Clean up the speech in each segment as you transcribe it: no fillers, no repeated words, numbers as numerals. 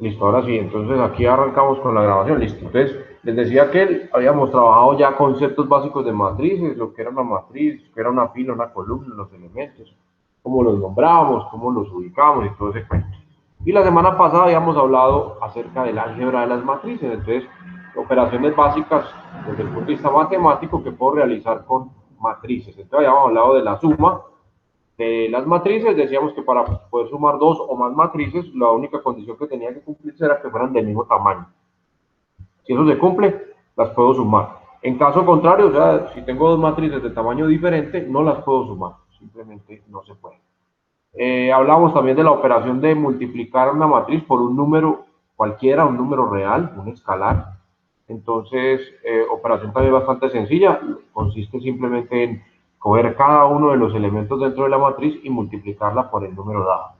Listo, ahora sí, entonces aquí arrancamos con la grabación, listo. Entonces, les decía que habíamos trabajado ya conceptos básicos de matrices, lo que era una matriz, que era una fila, una columna, los elementos, cómo los nombrábamos, cómo los ubicábamos y todo ese cuento. Y la semana pasada habíamos hablado acerca del álgebra de las matrices, entonces, operaciones básicas desde el punto de vista matemático que puedo realizar con matrices. Entonces, habíamos hablado de la suma, de las matrices, decíamos que para poder sumar dos o más matrices, la única condición que tenía que cumplirse era que fueran del mismo tamaño. Si eso se cumple, las puedo sumar. En caso contrario, o sea, si tengo dos matrices de tamaño diferente, no las puedo sumar. Simplemente no se puede. Hablamos también de la operación de multiplicar una matriz por un número cualquiera, un número real, un escalar. Entonces, operación también bastante sencilla, consiste simplemente en coger cada uno de los elementos dentro de la matriz y multiplicarla por el número dado.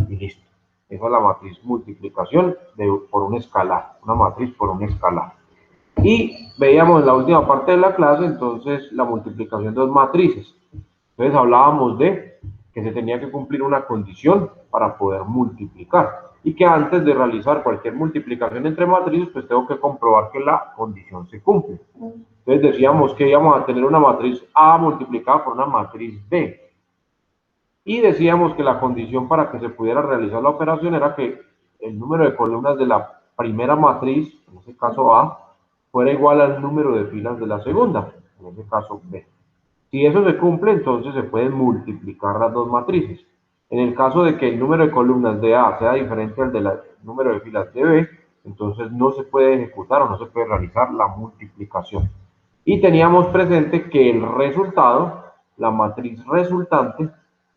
Y listo. Esa es la matriz multiplicación por un escalar, una matriz por un escalar. Y veíamos en la última parte de la clase, entonces, la multiplicación de dos matrices. Entonces hablábamos de que se tenía que cumplir una condición para poder multiplicar y que antes de realizar cualquier multiplicación entre matrices, pues tengo que comprobar que la condición se cumple. Entonces decíamos que íbamos a tener una matriz A multiplicada por una matriz B. Y decíamos que la condición para que se pudiera realizar la operación era que el número de columnas de la primera matriz, en este caso A, fuera igual al número de filas de la segunda, en este caso B. Si eso se cumple, entonces se pueden multiplicar las dos matrices. En el caso de que el número de columnas de A sea diferente al del número de filas de B, entonces no se puede ejecutar o no se puede realizar la multiplicación. Y teníamos presente que el resultado, la matriz resultante,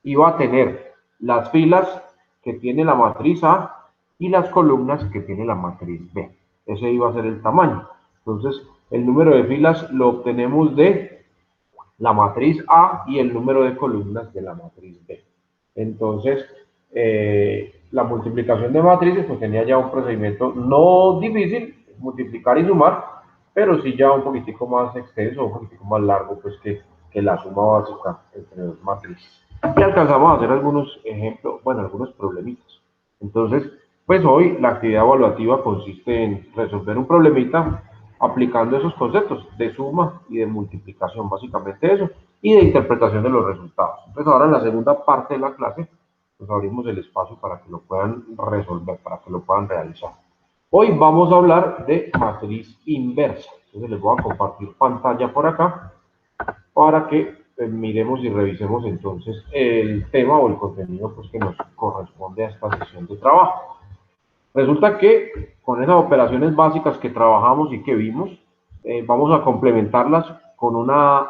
iba a tener las filas que tiene la matriz A y las columnas que tiene la matriz B. Ese iba a ser el tamaño. Entonces, el número de filas lo obtenemos de la matriz A y el número de columnas de la matriz B. Entonces, la multiplicación de matrices pues tenía ya un procedimiento no difícil, multiplicar y sumar, pero sí ya un poquitico más extenso, un poquitico más largo pues que la suma básica entre dos matrices. Y alcanzamos a hacer algunos ejemplos, bueno, algunos problemitas. Entonces, pues hoy la actividad evaluativa consiste en resolver un problemita aplicando esos conceptos de suma y de multiplicación, básicamente eso, y de interpretación de los resultados. Entonces ahora en la segunda parte de la clase, pues abrimos el espacio para que lo puedan resolver, para que lo puedan realizar. Hoy vamos a hablar de matriz inversa. Entonces les voy a compartir pantalla por acá para que miremos y revisemos entonces el tema o el contenido pues, que nos corresponde a esta sesión de trabajo. Resulta que con esas operaciones básicas que trabajamos y que vimos, vamos a complementarlas con una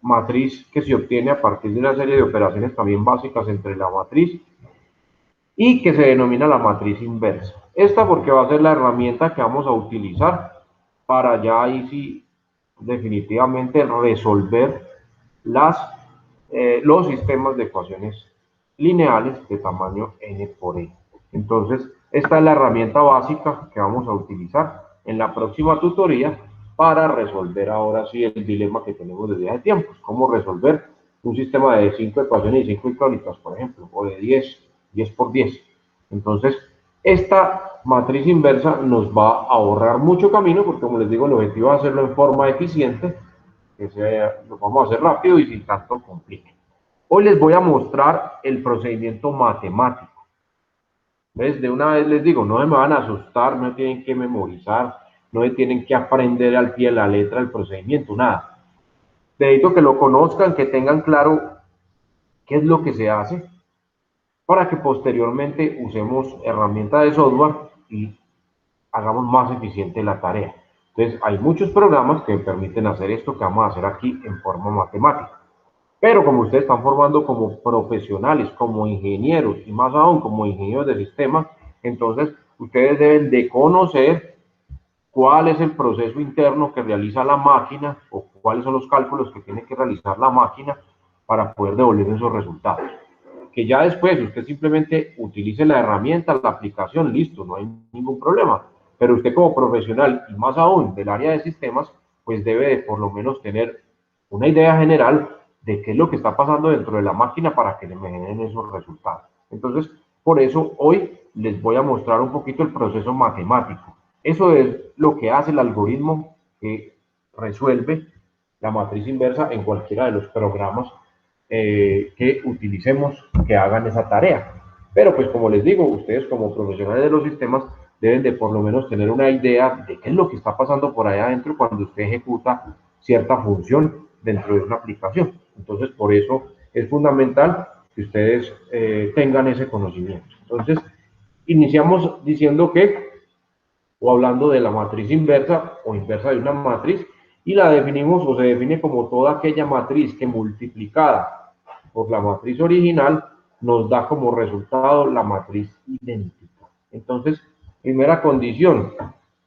matriz que se obtiene a partir de una serie de operaciones también básicas entre la matriz y que se denomina la matriz inversa. Esta porque va a ser la herramienta que vamos a utilizar para ya ahí sí definitivamente resolver los sistemas de ecuaciones lineales de tamaño n por n. Entonces, esta es la herramienta básica que vamos a utilizar en la próxima tutoría para resolver ahora sí el dilema que tenemos desde hace tiempo. Cómo resolver un sistema de 5 ecuaciones y 5 incógnitas, por ejemplo, o de 10 por 10. Entonces, esta matriz inversa nos va a ahorrar mucho camino, porque como les digo, el objetivo es hacerlo en forma eficiente, lo vamos a hacer rápido y sin tanto complique. Hoy les voy a mostrar el procedimiento matemático. ¿Ves? De una vez les digo, no se me van a asustar, no tienen que memorizar, no tienen que aprender al pie de la letra el procedimiento, nada. Necesito que lo conozcan, que tengan claro qué es lo que se hace, para que posteriormente usemos herramientas de software y hagamos más eficiente la tarea. Entonces, hay muchos programas que permiten hacer esto que vamos a hacer aquí en forma matemática. Pero como ustedes están formando como profesionales, como ingenieros y más aún como ingenieros de sistemas, entonces ustedes deben de conocer cuál es el proceso interno que realiza la máquina o cuáles son los cálculos que tiene que realizar la máquina para poder devolver esos resultados. Que ya después usted simplemente utilice la herramienta, la aplicación, listo, no hay ningún problema. Pero usted como profesional y más aún del área de sistemas, pues debe de por lo menos tener una idea general de qué es lo que está pasando dentro de la máquina para que le generen esos resultados. Entonces, por eso hoy les voy a mostrar un poquito el proceso matemático. Eso es lo que hace el algoritmo que resuelve la matriz inversa en cualquiera de los programas que utilicemos que hagan esa tarea. Pero pues como les digo, ustedes como profesionales de los sistemas deben de por lo menos tener una idea de qué es lo que está pasando por allá adentro cuando usted ejecuta cierta función dentro de una aplicación. Entonces, por eso es fundamental que ustedes tengan ese conocimiento. Entonces, iniciamos diciendo que, o hablando de la matriz inversa o inversa de una matriz, y la definimos o se define como toda aquella matriz que multiplicada por la matriz original nos da como resultado la matriz idéntica. Entonces, primera condición,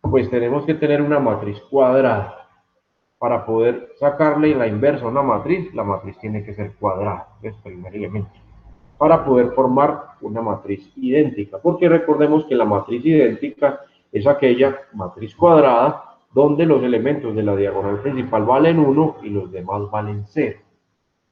pues tenemos que tener una matriz cuadrada. Para poder sacarle la inversa a una matriz, la matriz tiene que ser cuadrada, es el primer elemento, para poder formar una matriz idéntica, porque recordemos que la matriz idéntica es aquella matriz cuadrada donde los elementos de la diagonal principal valen 1 y los demás valen 0.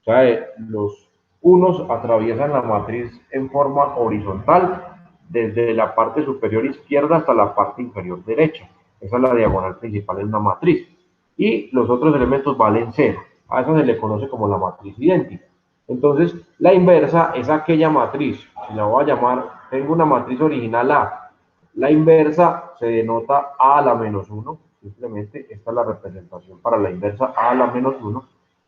O sea, los unos atraviesan la matriz en forma horizontal desde la parte superior izquierda hasta la parte inferior derecha. Esa es la diagonal principal en una matriz. Y los otros elementos valen 0. A esa se le conoce como la matriz idéntica. Entonces, la inversa es aquella matriz. Si la voy a llamar, tengo una matriz original A. La inversa se denota A a la menos 1. Simplemente esta es la representación para la inversa A a la menos 1.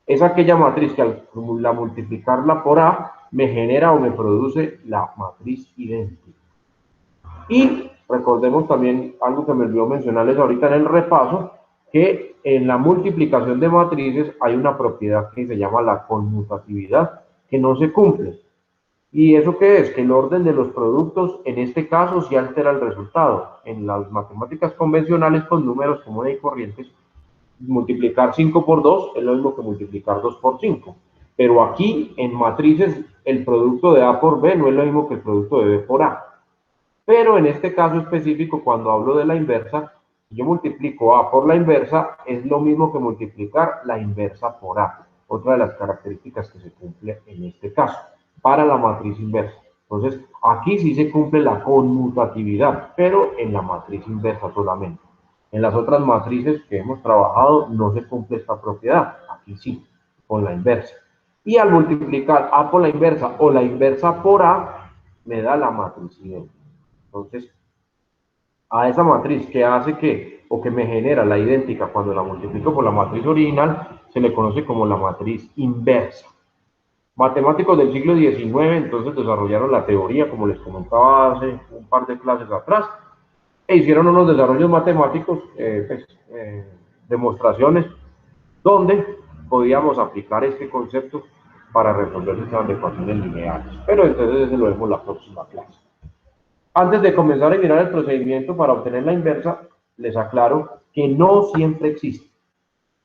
Es aquella matriz que al multiplicarla por A me genera o me produce la matriz idéntica. Y recordemos también algo que me olvidó mencionarles ahorita en el repaso, que en la multiplicación de matrices hay una propiedad que se llama la conmutatividad, que no se cumple. ¿Y eso qué es? Que el orden de los productos, en este caso, sí altera el resultado. En las matemáticas convencionales con números comunes y corrientes, multiplicar 5 por 2 es lo mismo que multiplicar 2 por 5. Pero aquí, en matrices, el producto de A por B no es lo mismo que el producto de B por A. Pero en este caso específico, cuando hablo de la inversa, si yo multiplico A por la inversa, es lo mismo que multiplicar la inversa por A. Otra de las características que se cumple en este caso, para la matriz inversa. Entonces, aquí sí se cumple la conmutatividad, pero en la matriz inversa solamente. En las otras matrices que hemos trabajado no se cumple esta propiedad. Aquí sí, con la inversa. Y al multiplicar A por la inversa o la inversa por A, me da la matriz idéntica. Entonces, a esa matriz que hace que, o que me genera la idéntica cuando la multiplico por la matriz original, se le conoce como la matriz inversa. Matemáticos del siglo XIX entonces desarrollaron la teoría, como les comentaba hace un par de clases atrás, e hicieron unos desarrollos matemáticos, demostraciones, donde podíamos aplicar este concepto para resolver sistemas de ecuaciones lineales. Pero entonces eso lo vemos la próxima clase. Antes de comenzar a mirar el procedimiento para obtener la inversa, les aclaro que no siempre existe.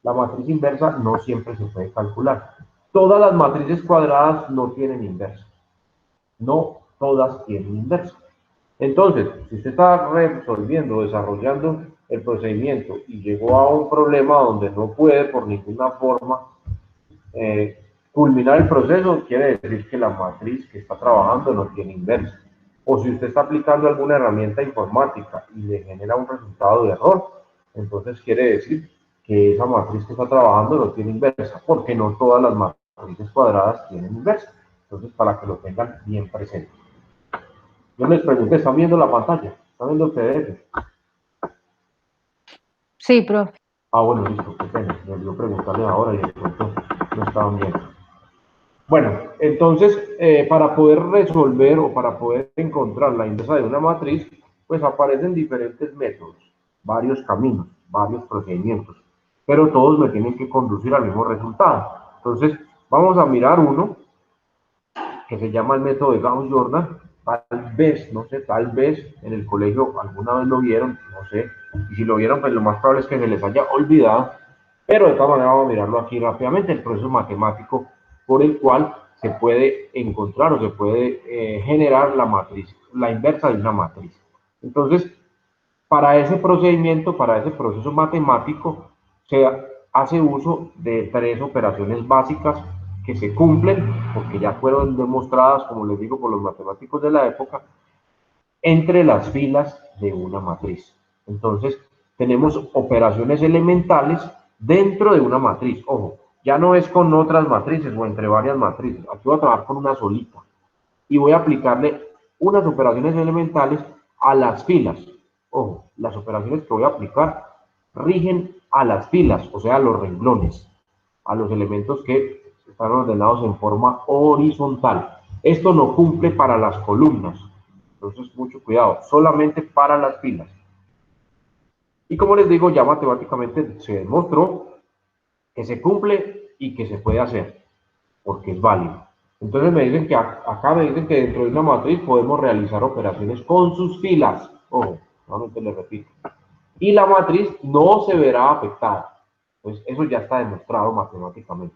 La matriz inversa no siempre se puede calcular. Todas las matrices cuadradas no tienen inversa. No todas tienen inversa. Entonces, si usted está resolviendo, desarrollando el procedimiento y llegó a un problema donde no puede por ninguna forma culminar el proceso, quiere decir que la matriz que está trabajando no tiene inversa. O si usted está aplicando alguna herramienta informática y le genera un resultado de error, entonces quiere decir que esa matriz que está trabajando no tiene inversa, porque no todas las matrices cuadradas tienen inversa. Entonces, para que lo tengan bien presente. Yo les pregunté, ¿están viendo la pantalla? ¿Están viendo el PDF? Sí, profe. Ah, bueno, listo, qué pena. Me olvidó preguntarle ahora y de pronto no estaban viendo. Bueno, entonces, para poder resolver o para poder encontrar la inversa de una matriz, pues aparecen diferentes métodos, varios caminos, varios procedimientos, pero todos me tienen que conducir al mismo resultado. Entonces, vamos a mirar uno que se llama el método de Gauss-Jordan. Tal vez, no sé, tal vez en el colegio alguna vez lo vieron, no sé, y si lo vieron, pues lo más probable es que se les haya olvidado, pero de todas maneras vamos a mirarlo aquí rápidamente, el proceso matemático por el cual se puede encontrar o se puede generar la matriz, la inversa de una matriz. Entonces, para ese procedimiento, para ese proceso matemático, se hace uso de tres operaciones básicas que se cumplen, porque ya fueron demostradas, como les digo, por los matemáticos de la época, entre las filas de una matriz. Entonces, tenemos operaciones elementales dentro de una matriz. Ojo, ya no es con otras matrices o entre varias matrices. Aquí voy a trabajar con una solita y voy a aplicarle unas operaciones elementales a las filas. Ojo, las operaciones que voy a aplicar rigen a las filas, o sea, a los renglones, a los elementos que están ordenados en forma horizontal. Esto no cumple para las columnas, entonces mucho cuidado, solamente para las filas. Y como les digo, ya matemáticamente se demostró que se cumple y que se puede hacer, porque es válido. Entonces me dicen que acá me dicen que dentro de una matriz podemos realizar operaciones con sus filas. Ojo, nuevamente les repito. Y la matriz no se verá afectada. Pues eso ya está demostrado matemáticamente.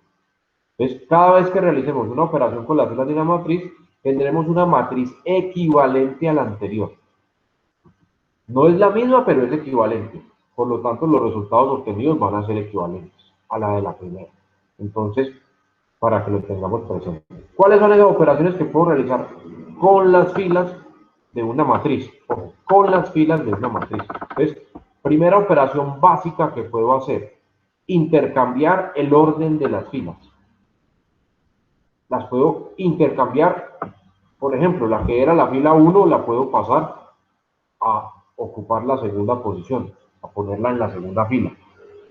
Entonces, cada vez que realicemos una operación con las filas de una matriz, tendremos una matriz equivalente a la anterior. No es la misma, pero es equivalente. Por lo tanto, los resultados obtenidos van a ser equivalentes a la de la primera. Entonces, para que lo tengamos presente. ¿Cuáles son esas operaciones que puedo realizar con las filas de una matriz? Ojo, con las filas de una matriz. Entonces, primera operación básica que puedo hacer, intercambiar el orden de las filas. Las puedo intercambiar, por ejemplo, la que era la fila 1 la puedo pasar a ocupar la segunda posición, a ponerla en la segunda fila.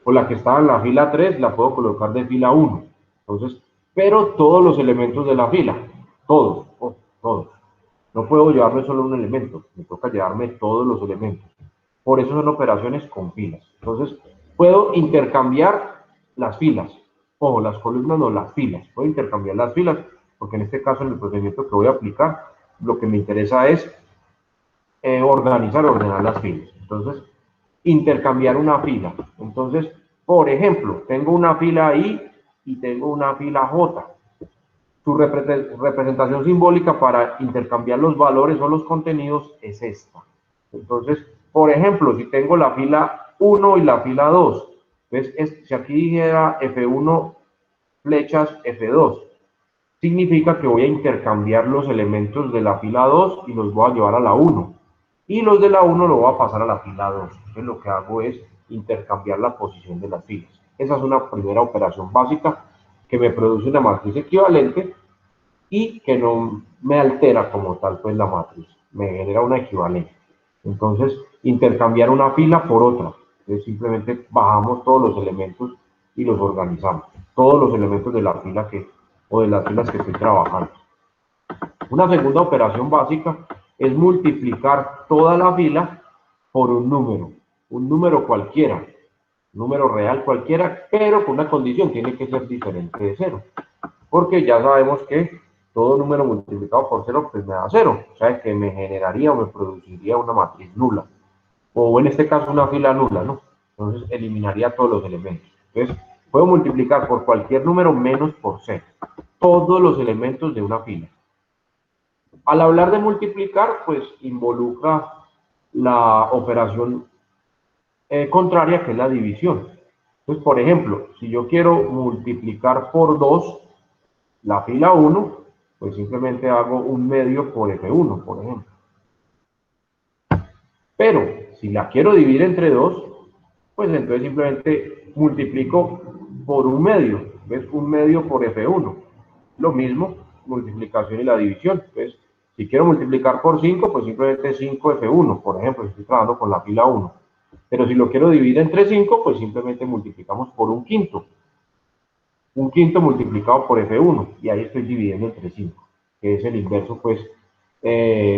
O la que estaba en la fila 3 la puedo colocar de fila 1. Entonces, pero todos los elementos de la fila, todos, todos. No puedo llevarme solo un elemento, me toca llevarme todos los elementos. Por eso son operaciones con filas. Entonces, puedo intercambiar las filas. Ojo, las columnas no, las filas. Puedo intercambiar las filas, porque en este caso, en el procedimiento que voy a aplicar, lo que me interesa es ordenar las filas. Entonces, intercambiar una fila. Entonces, por ejemplo, tengo una fila I y tengo una fila J. Su representación simbólica para intercambiar los valores o los contenidos es esta. Entonces, por ejemplo, si tengo la fila 1 y la fila 2, entonces, si aquí dijera F1 flechas F2, significa que voy a intercambiar los elementos de la fila 2 y los voy a llevar a la 1. Y los de la 1 lo voy a pasar a la fila 2. Entonces lo que hago es intercambiar la posición de las filas. Esa es una primera operación básica que me produce una matriz equivalente y que no me altera como tal pues la matriz. Me genera una equivalencia. Entonces, intercambiar una fila por otra. Entonces simplemente bajamos todos los elementos y los organizamos. Todos los elementos de la fila o de las filas que estoy trabajando. Una segunda operación básica es multiplicar toda la fila por un número cualquiera, un número real cualquiera, pero con una condición, tiene que ser diferente de cero, porque ya sabemos que todo número multiplicado por cero pues me da cero, o sea que me generaría o me produciría una matriz nula, o en este caso una fila nula, ¿no? Entonces eliminaría todos los elementos. Entonces puedo multiplicar por cualquier número menos por cero, todos los elementos de una fila. Al hablar de multiplicar, pues involucra la operación contraria, que es la división. Entonces, por ejemplo, si yo quiero multiplicar por 2 la fila 1, pues simplemente hago un medio por F1, por ejemplo. Pero si la quiero dividir entre 2, pues entonces simplemente multiplico por un medio, ¿ves? Un medio por F1. Lo mismo, multiplicación y la división. Entonces, si quiero multiplicar por 5, pues simplemente 5F1, por ejemplo, si estoy trabajando con la fila 1. Pero si lo quiero dividir entre 5, pues simplemente multiplicamos por un quinto. Un quinto multiplicado por F1, y ahí estoy dividiendo entre 5, que es el inverso, pues,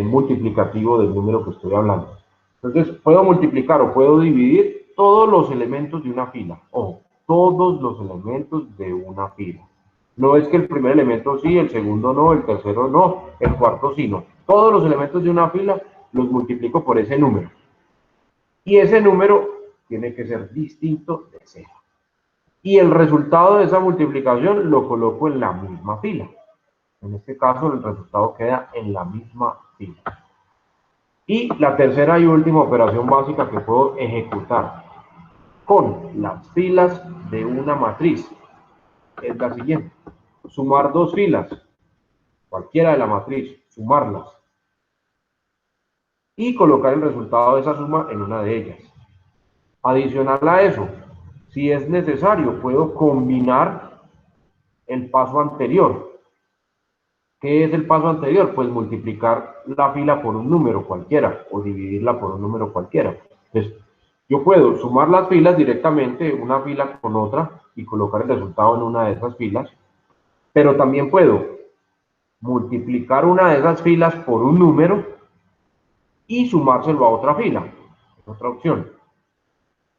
multiplicativo del número que estoy hablando. Entonces, puedo multiplicar o puedo dividir todos los elementos de una fila. Ojo, todos los elementos de una fila. No es que el primer elemento sí, el segundo no, el tercero no, el cuarto sí, no. Todos los elementos de una fila los multiplico por ese número. Y ese número tiene que ser distinto de cero. Y el resultado de esa multiplicación lo coloco en la misma fila. En este caso, el resultado queda en la misma fila. Y la tercera y última operación básica que puedo ejecutar con las filas de una matriz es la siguiente. Sumar dos filas, cualquiera de la matriz, sumarlas. y colocar el resultado de esa suma en una de ellas. Adicional a eso, si es necesario, puedo combinar el paso anterior. ¿Qué es el paso anterior? Pues multiplicar la fila por un número cualquiera o dividirla por un número cualquiera. Entonces, yo puedo sumar las filas directamente, una fila con otra, y colocar el resultado en una de esas filas, pero también puedo multiplicar una de esas filas por un número y sumárselo a otra fila, otra opción.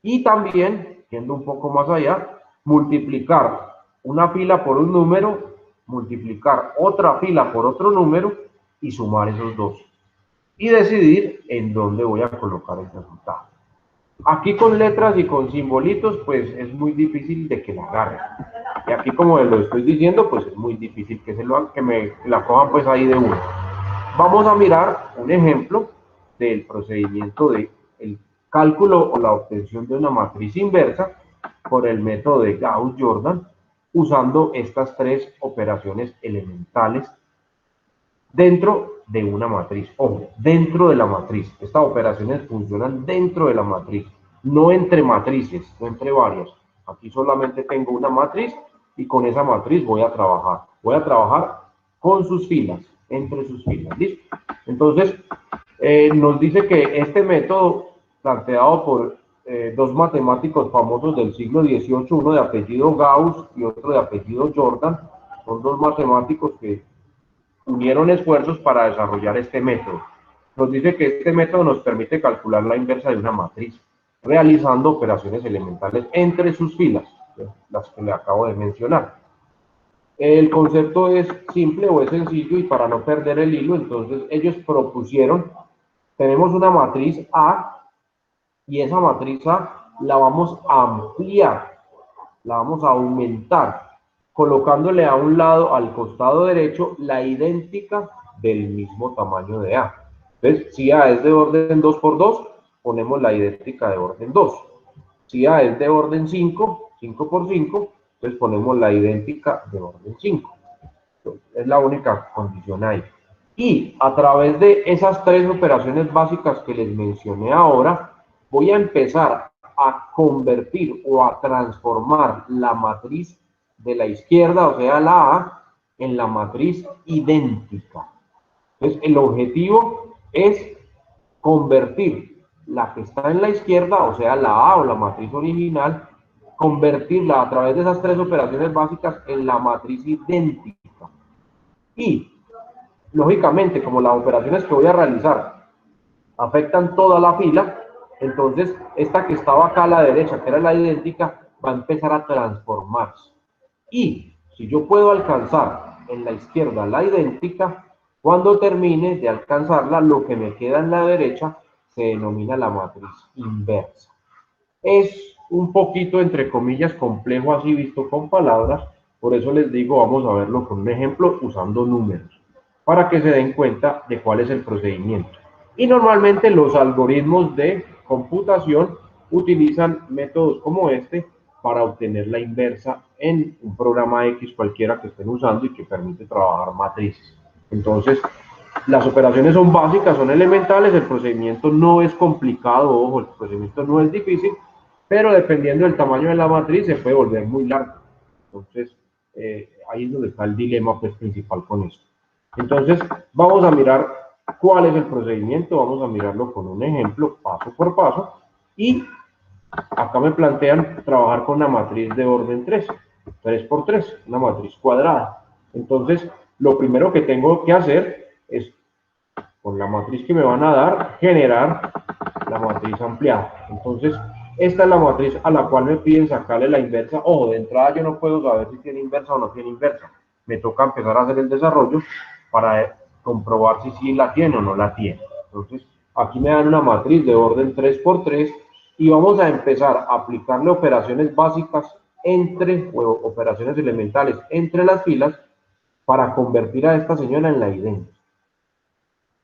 Y también, yendo un poco más allá, multiplicar una fila por un número, multiplicar otra fila por otro número y sumar esos dos. Y decidir en dónde voy a colocar el resultado. Aquí con letras y con simbolitos, pues es muy difícil de que la agarren. Y aquí, como lo estoy diciendo, pues es muy difícil que me la cojan pues ahí de uno. Vamos a mirar un ejemplo del procedimiento de el cálculo o la obtención de una matriz inversa por el método de Gauss-Jordan usando estas tres operaciones elementales dentro de una matriz. Ojo, dentro de la matriz. Estas operaciones funcionan dentro de la matriz, no entre matrices, no entre varias. Aquí solamente tengo una matriz y con esa matriz voy a trabajar. Voy a trabajar con sus filas, entre sus filas. ¿Listo? Entonces, nos dice que este método, planteado por dos matemáticos famosos del siglo XVIII, uno de apellido Gauss y otro de apellido Jordan, son dos matemáticos que unieron esfuerzos para desarrollar este método. Nos dice que este método nos permite calcular la inversa de una matriz, realizando operaciones elementales entre sus filas, las que le acabo de mencionar. El concepto es simple o es sencillo y para no perder el hilo, entonces ellos propusieron, tenemos una matriz A y esa matriz A la vamos a ampliar, la vamos a aumentar, colocándole a un lado, al costado derecho, la idéntica del mismo tamaño de A. Entonces, si A es de orden 2 por 2, ponemos la idéntica de orden 2. Si A es de orden 5, 5 por 5, entonces ponemos la idéntica de orden 5. Es la única condición ahí. Y a través de esas tres operaciones básicas que les mencioné ahora, voy a empezar a convertir o a transformar la matriz de la izquierda, o sea, la A, en la matriz idéntica. Entonces, el objetivo es convertir la que está en la izquierda, o sea, la A o la matriz original, convertirla a través de esas tres operaciones básicas en la matriz idéntica. Y, lógicamente, como las operaciones que voy a realizar afectan toda la fila, entonces esta que estaba acá a la derecha, que era la idéntica, va a empezar a transformarse. Y si yo puedo alcanzar en la izquierda la idéntica, cuando termine de alcanzarla, lo que me queda en la derecha se denomina la matriz inversa. Es un poquito, entre comillas, complejo así visto con palabras, por eso les digo, vamos a verlo con un ejemplo usando números, para que se den cuenta de cuál es el procedimiento. Y normalmente los algoritmos de computación utilizan métodos como este para obtener la inversa en un programa X cualquiera que estén usando y que permite trabajar matrices. Entonces, las operaciones son básicas, son elementales, el procedimiento no es complicado, ojo, el procedimiento no es difícil, pero dependiendo del tamaño de la matriz se puede volver muy largo. Entonces, ahí es donde está el dilema pues, principal con esto. Entonces, vamos a mirar cuál es el procedimiento, vamos a mirarlo con un ejemplo, paso por paso, y acá me plantean trabajar con una matriz de orden 3, 3 por 3, una matriz cuadrada. Entonces, lo primero que tengo que hacer es, con la matriz que me van a dar, generar la matriz ampliada. Entonces, esta es la matriz a la cual me piden sacarle la inversa. Ojo, de entrada yo no puedo saber si tiene inversa o no tiene inversa. Me toca empezar a hacer el desarrollo para comprobar si sí la tiene o no la tiene. Entonces, aquí me dan una matriz de orden 3 por 3 y vamos a empezar a aplicarle operaciones básicas entre, o operaciones elementales entre las filas para convertir a esta señora en la idéntica.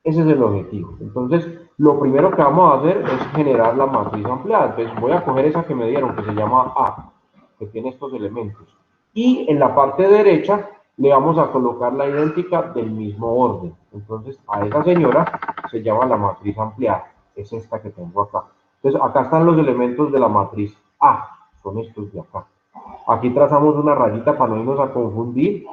Ese es el objetivo. Entonces, lo primero que vamos a hacer es generar la matriz ampliada. Entonces, voy a coger esa que me dieron, que se llama A, que tiene estos elementos. Y en la parte derecha le vamos a colocar la idéntica del mismo orden. Entonces, a esa señora se llama la matriz ampliada. Es esta que tengo acá. Entonces, acá están los elementos de la matriz A. Son estos de acá. Aquí trazamos una rayita para no irnos a confundir.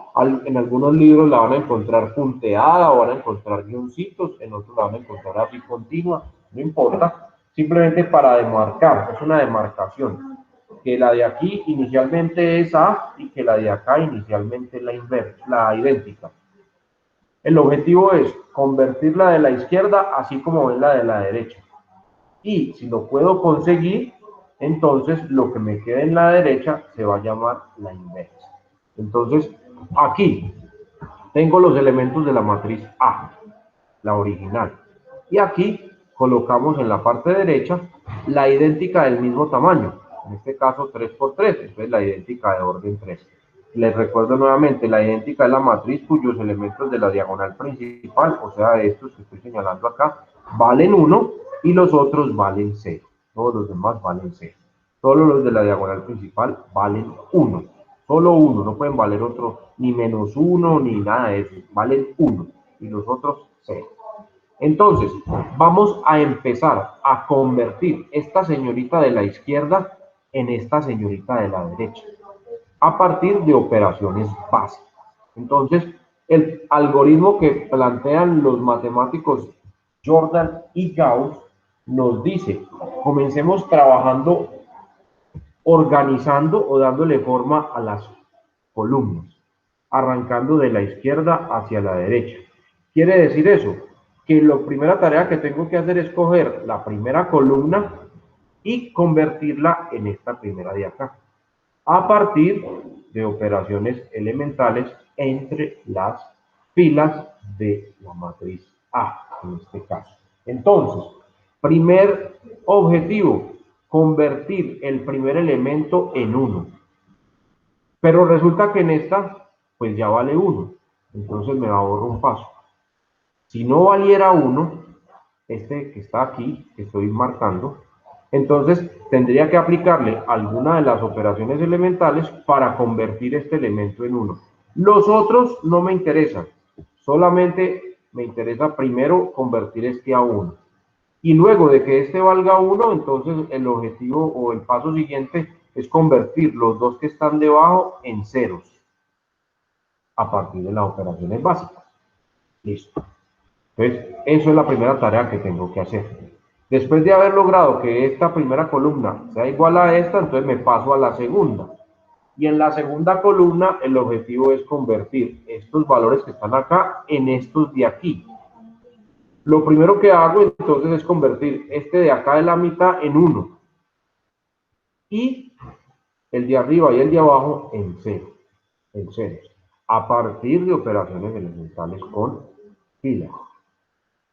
En algunos libros la van a encontrar punteada o van a encontrar guioncitos, en otros la van a encontrar así continua, no importa. Simplemente para demarcar, es una demarcación. Que la de aquí inicialmente es A y que la de acá inicialmente es la idéntica. El objetivo es convertir la de la izquierda así como ven la de la derecha. Y si lo puedo conseguir, entonces lo que me quede en la derecha se va a llamar la inversa. Entonces, aquí tengo los elementos de la matriz A, la original. Y aquí colocamos en la parte derecha la idéntica del mismo tamaño, en este caso 3 por 3, entonces la idéntica de orden 3. Les recuerdo nuevamente, la idéntica es la matriz cuyos elementos de la diagonal principal, o sea, estos que estoy señalando acá, valen 1 y los otros valen 0. Todos los demás valen 0. Solo los de la diagonal principal valen 1. Solo 1, no pueden valer otro, ni menos 1, ni nada de eso. Valen 1 y los otros 0. Entonces, vamos a empezar a convertir esta señorita de la izquierda en esta señorita de la derecha, a partir de operaciones básicas. Entonces, el algoritmo que plantean los matemáticos Jordan y Gauss nos dice, comencemos trabajando, organizando o dándole forma a las columnas, arrancando de la izquierda hacia la derecha. Quiere decir eso, que la primera tarea que tengo que hacer es coger la primera columna y convertirla en esta primera de acá, a partir de operaciones elementales entre las filas de la matriz A, en este caso. Entonces, primer objetivo, convertir el primer elemento en 1. Pero resulta que en esta, pues ya vale 1. Entonces me ahorro un paso. Si no valiera 1, este que está aquí, que estoy marcando, entonces tendría que aplicarle alguna de las operaciones elementales para convertir este elemento en 1. Los otros no me interesan, solamente me interesa primero convertir este a 1. Y luego de que este valga 1, entonces el objetivo o el paso siguiente es convertir los dos que están debajo en ceros a partir de las operaciones básicas. Listo. Entonces, eso es la primera tarea que tengo que hacer. Después de haber logrado que esta primera columna sea igual a esta, entonces me paso a la segunda. Y en la segunda columna, el objetivo es convertir estos valores que están acá en estos de aquí. Lo primero que hago entonces es convertir este de acá de la mitad en 1. Y el de arriba y el de abajo en 0. En ceros. A partir de operaciones elementales con filas.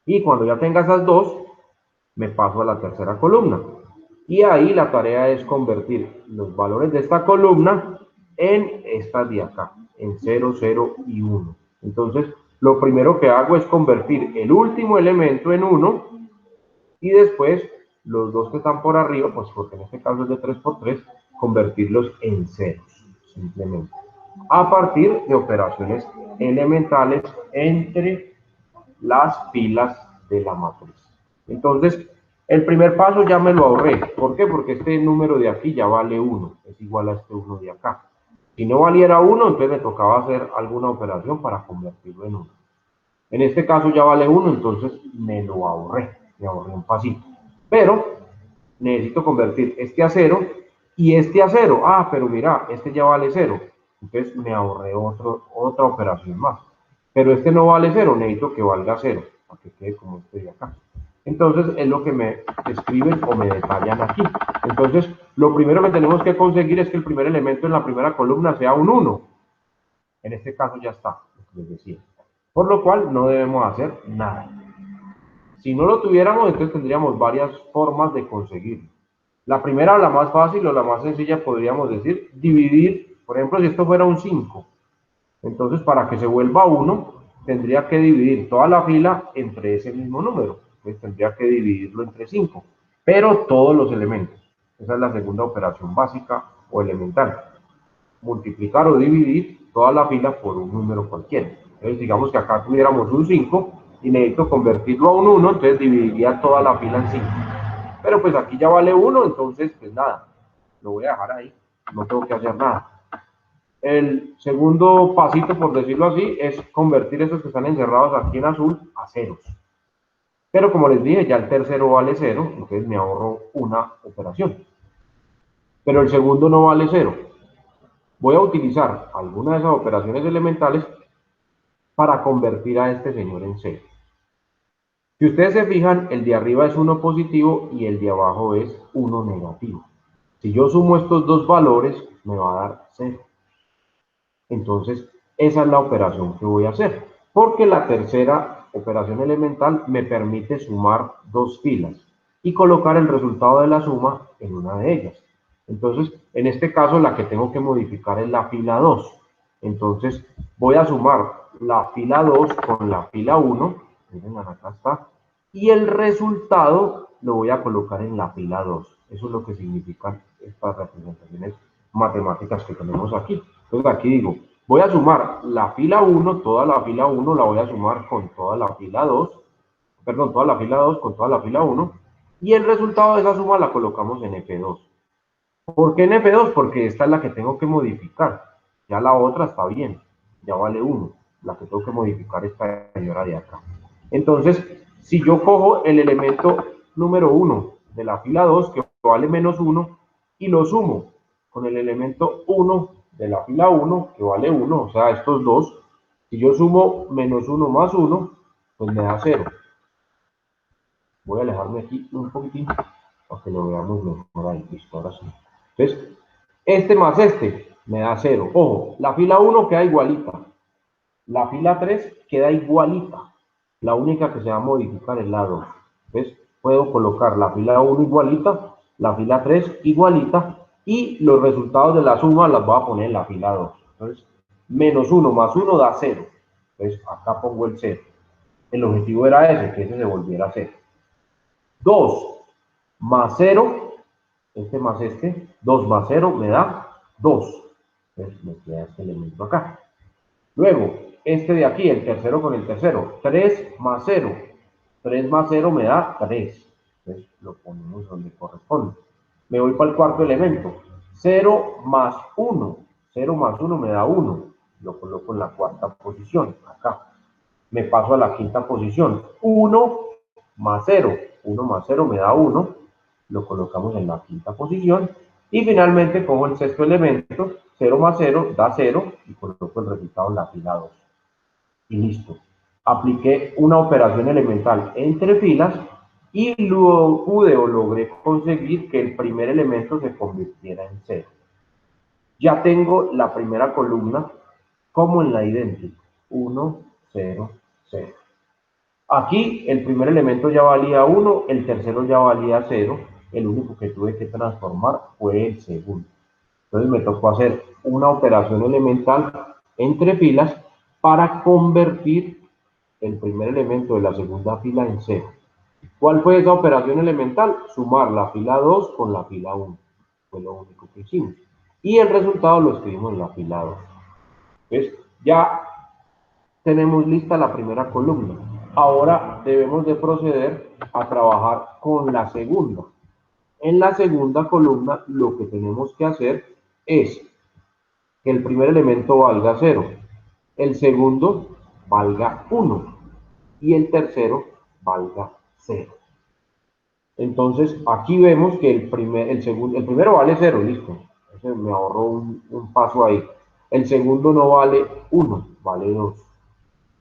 Y cuando ya tenga esas dos, me paso a la tercera columna. Y ahí la tarea es convertir los valores de esta columna en estas de acá, en 0, 0 y 1. Entonces, lo primero que hago es convertir el último elemento en 1 y después los dos que están por arriba, pues porque en este caso es de 3 por 3, convertirlos en ceros, simplemente. A partir de operaciones elementales entre las filas de la matriz. Entonces, el primer paso ya me lo ahorré. ¿Por qué? Porque este número de aquí ya vale 1, es igual a este 1 de acá. Si no valiera 1, entonces me tocaba hacer alguna operación para convertirlo en 1. En este caso ya vale 1, entonces me lo ahorré, me ahorré un pasito. Pero necesito convertir este a 0 y este a 0. Ah, pero mira, este ya vale 0. Entonces me ahorré otra operación más. Pero este no vale 0, necesito que valga 0, para que quede como este de acá. Entonces es lo que me escriben o me detallan aquí. Entonces, lo primero que tenemos que conseguir es que el primer elemento en la primera columna sea un 1. En este caso ya está, lo que les decía. Por lo cual no debemos hacer nada. Si no lo tuviéramos, entonces tendríamos varias formas de conseguirlo. La primera, la más fácil o la más sencilla, podríamos decir, dividir, por ejemplo, si esto fuera un 5, entonces para que se vuelva 1, tendría que dividir toda la fila entre ese mismo número. Entonces tendría que dividirlo entre 5, pero todos los elementos. Esa es la segunda operación básica o elemental. multiplicar o dividir toda la fila por un número cualquiera. Entonces, digamos que acá tuviéramos un 5 y necesito convertirlo a un 1, entonces dividiría toda la fila en 5. Pero pues aquí ya vale 1, entonces pues nada, lo voy a dejar ahí, no tengo que hacer nada. El segundo pasito, por decirlo así, es convertir esos que están encerrados aquí en azul a ceros. Pero como les dije, ya el tercero vale 0, entonces me ahorro una operación. Pero el segundo no vale 0. Voy a utilizar alguna de esas operaciones elementales para convertir a este señor en 0. Si ustedes se fijan, el de arriba es 1 positivo y el de abajo es 1 negativo. Si yo sumo estos dos valores, me va a dar 0. Entonces, esa es la operación que voy a hacer, porque la tercera operación elemental me permite sumar dos filas y colocar el resultado de la suma en una de ellas. Entonces, en este caso, la que tengo que modificar es la fila 2. Entonces, voy a sumar la fila 2 con la fila 1, miren, acá está, y el resultado lo voy a colocar en la fila 2. Eso es lo que significan estas representaciones matemáticas que tenemos aquí. Entonces aquí digo, voy a sumar la fila 1, toda la fila 1 la voy a sumar con toda la fila 2, perdón, toda la fila 2 con toda la fila 1, y el resultado de esa suma la colocamos en F2. ¿Por qué en F2? Porque esta es la que tengo que modificar. Ya la otra está bien, ya vale 1. La que tengo que modificar esta señora de acá. Entonces, si yo cojo el elemento número 1 de la fila 2, que vale menos 1, y lo sumo con el elemento 1 de la fila 1, que vale 1, o sea, estos dos, si yo sumo menos 1 más 1, pues me da 0. Voy a alejarme aquí un poquitín para que lo veamos mejor ahí. Listo, ahora sí. Entonces, este más este me da 0. Ojo, la fila 1 queda igualita. La fila 3 queda igualita. La única que se va a modificar es la 2. Entonces, puedo colocar la fila 1 igualita, la fila 3 igualita, y los resultados de la suma las voy a poner en la fila 2. Entonces, menos 1 más 1 da 0. Entonces, acá pongo el 0. El objetivo era ese, que ese se volviera 0. 2 más 0, este más este, 2 más 0 me da 2. Entonces, me queda este elemento acá. Luego, este de aquí, el tercero con el tercero, 3 más 0. 3 más 0 me da 3. Entonces, lo ponemos donde corresponde. Me voy para el cuarto elemento. 0 más 1. 0 más 1 me da 1. Lo coloco en la cuarta posición, acá. Me paso a la quinta posición. 1 más 0. 1 más 0 me da 1. Lo colocamos en la quinta posición. Y finalmente cojo el sexto elemento. 0 más 0 da 0 y coloco el resultado en la fila 2. Y listo. Apliqué una operación elemental entre filas y luego pude o logré conseguir que el primer elemento se convirtiera en 0. Ya tengo la primera columna como en la idéntica. 1, 0, 0. Aquí el primer elemento ya valía 1, el tercero ya valía 0. El único que tuve que transformar fue el segundo. Entonces me tocó hacer una operación elemental entre filas para convertir el primer elemento de la segunda fila en 0. ¿Cuál fue esa operación elemental? Sumar la fila 2 con la fila 1. Fue lo único que hicimos. Y el resultado lo escribimos en la fila 2. Entonces, ya tenemos lista la primera columna. Ahora debemos de proceder a trabajar con la segunda. En la segunda columna lo que tenemos que hacer es que el primer elemento valga 0, el segundo valga 1 y el tercero valga 0. Entonces aquí vemos que el primero vale 0, listo. Entonces me ahorro un paso ahí. El segundo no vale 1, vale 2.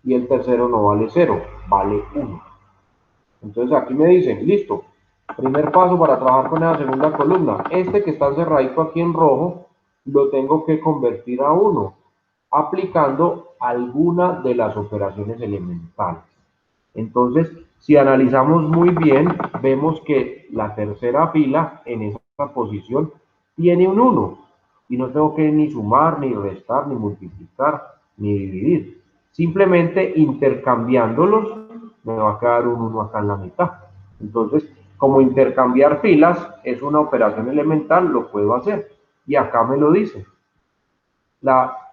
Y el tercero no vale 0, vale 1. Entonces aquí me dicen, listo, primer paso para trabajar con la segunda columna. Este que está cerradito aquí en rojo, lo tengo que convertir a 1, aplicando alguna de las operaciones elementales. Entonces, si analizamos muy bien, vemos que la tercera fila en esa posición tiene un 1. Y no tengo que ni sumar, ni restar, ni multiplicar, ni dividir. Simplemente intercambiándolos, me va a quedar un 1 acá en la mitad. Entonces, como intercambiar filas es una operación elemental, lo puedo hacer. Y acá me lo dice.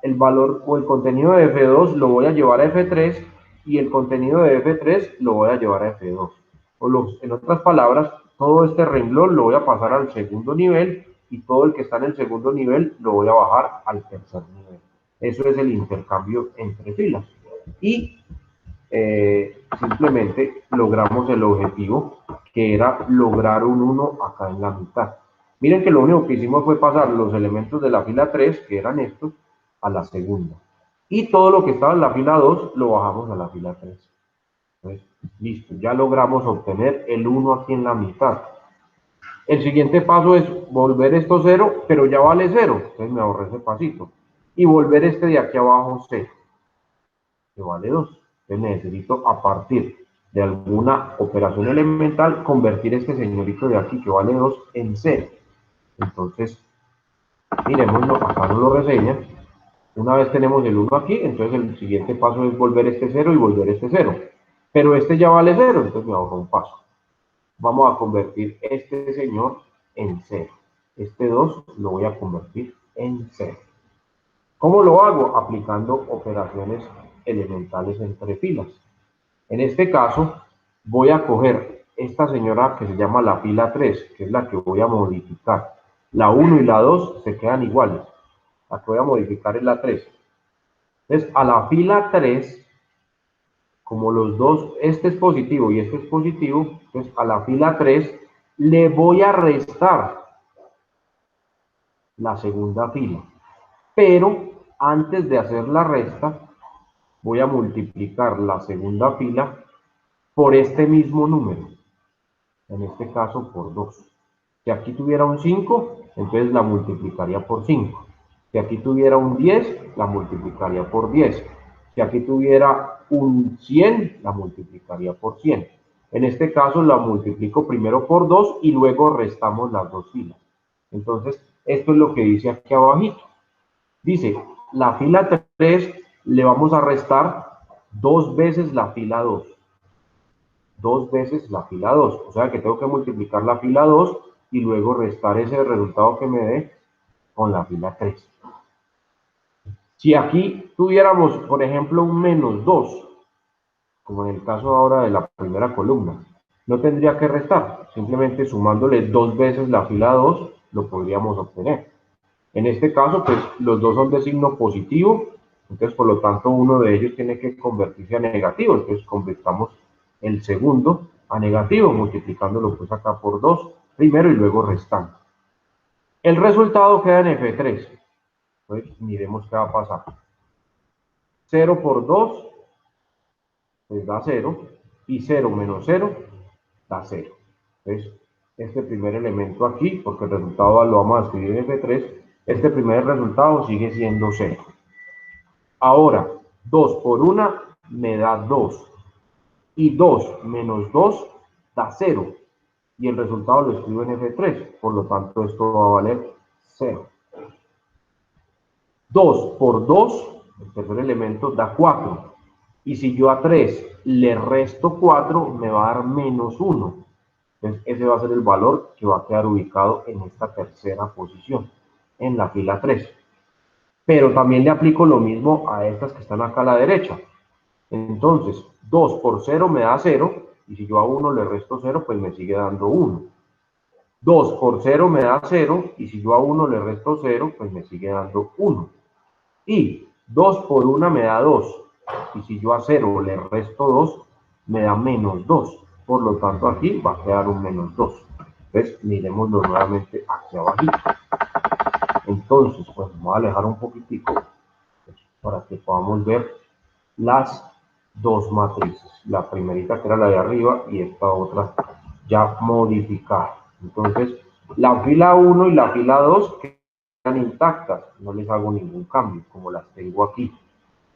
el valor o el contenido de F2 lo voy a llevar a F3 y el contenido de F3 lo voy a llevar a F2. En otras palabras, todo este renglón lo voy a pasar al segundo nivel y todo el que está en el segundo nivel lo voy a bajar al tercer nivel. Eso es el intercambio entre filas. Y simplemente logramos el objetivo, que era lograr un 1 acá en la mitad. Miren que lo único que hicimos fue pasar los elementos de la fila 3, que eran estos, a la segunda. Y todo lo que estaba en la fila 2 lo bajamos a la fila 3. Entonces, listo, ya logramos obtener el 1 aquí en la mitad. El siguiente paso es volver esto 0, pero ya vale 0. Entonces me ahorré ese pasito. Y volver este de aquí abajo 0, que vale 2. Entonces necesito, a partir de alguna operación elemental, convertir este señorito de aquí, que vale 2, en 0. Entonces, miremoslo, acá nos lo reseña. Una vez tenemos el 1 aquí, entonces el siguiente paso es volver este 0 y volver este 0. Pero este ya vale 0, entonces me ahorro un paso. Vamos a convertir este señor en 0. Este 2 lo voy a convertir en 0. ¿Cómo lo hago? Aplicando operaciones elementales entre filas. En este caso, voy a coger esta señora que se llama la fila 3, que es la que voy a modificar. La 1 y la 2 se quedan iguales. La que voy a modificar es la 3. Entonces, a la fila 3, como los dos, este es positivo y este es positivo, entonces a la fila 3 le voy a restar la segunda fila. Pero antes de hacer la resta, voy a multiplicar la segunda fila por este mismo número. En este caso por 2. Si aquí tuviera un 5, entonces la multiplicaría por 5. Si aquí tuviera un 10, la multiplicaría por 10. Si aquí tuviera un 100, la multiplicaría por 100. En este caso la multiplico primero por 2 y luego restamos las dos filas. Entonces, esto es lo que dice aquí abajito. Dice, la fila 3 le vamos a restar 2 veces la fila 2. 2 veces la fila 2. O sea que tengo que multiplicar la fila 2 y luego restar ese resultado que me dé con la fila 3. Si aquí tuviéramos, por ejemplo, un menos 2, como en el caso ahora de la primera columna, no tendría que restar. Simplemente sumándole 2 veces la fila 2, lo podríamos obtener. En este caso, pues los dos son de signo positivo, entonces por lo tanto uno de ellos tiene que convertirse a negativo, entonces convertamos el segundo a negativo, multiplicándolo pues acá por 2 primero y luego restando. El resultado queda en F3, entonces miremos qué va a pasar. 0 por 2 pues da 0, y 0 menos 0 da 0. Entonces, este primer elemento aquí, porque el resultado lo vamos a escribir en F3, este primer resultado sigue siendo 0. Ahora, 2 por 1 me da 2. Y 2 menos 2 da 0. Y el resultado lo escribo en F3. Por lo tanto, esto va a valer 0. 2 por 2, el tercer elemento, da 4. Y si yo a 3 le resto 4, me va a dar menos 1. Entonces, ese va a ser el valor que va a quedar ubicado en esta tercera posición, en la fila 3. Pero también le aplico lo mismo a estas que están acá a la derecha. Entonces, 2 por 0 me da 0, y si yo a 1 le resto 0, pues me sigue dando 1. 2 por 0 me da 0, y si yo a 1 le resto 0, pues me sigue dando 1. Y 2 por 1 me da 2, y si yo a 0 le resto 2, me da menos 2. Por lo tanto, aquí va a quedar un menos 2. Entonces, miremoslo nuevamente hacia abajo. Entonces, pues vamos a alejar un poquitico para que podamos ver las dos matrices. La primerita que era la de arriba y esta otra ya modificada. Entonces, la fila 1 y la fila 2 quedan intactas. No les hago ningún cambio, como las tengo aquí.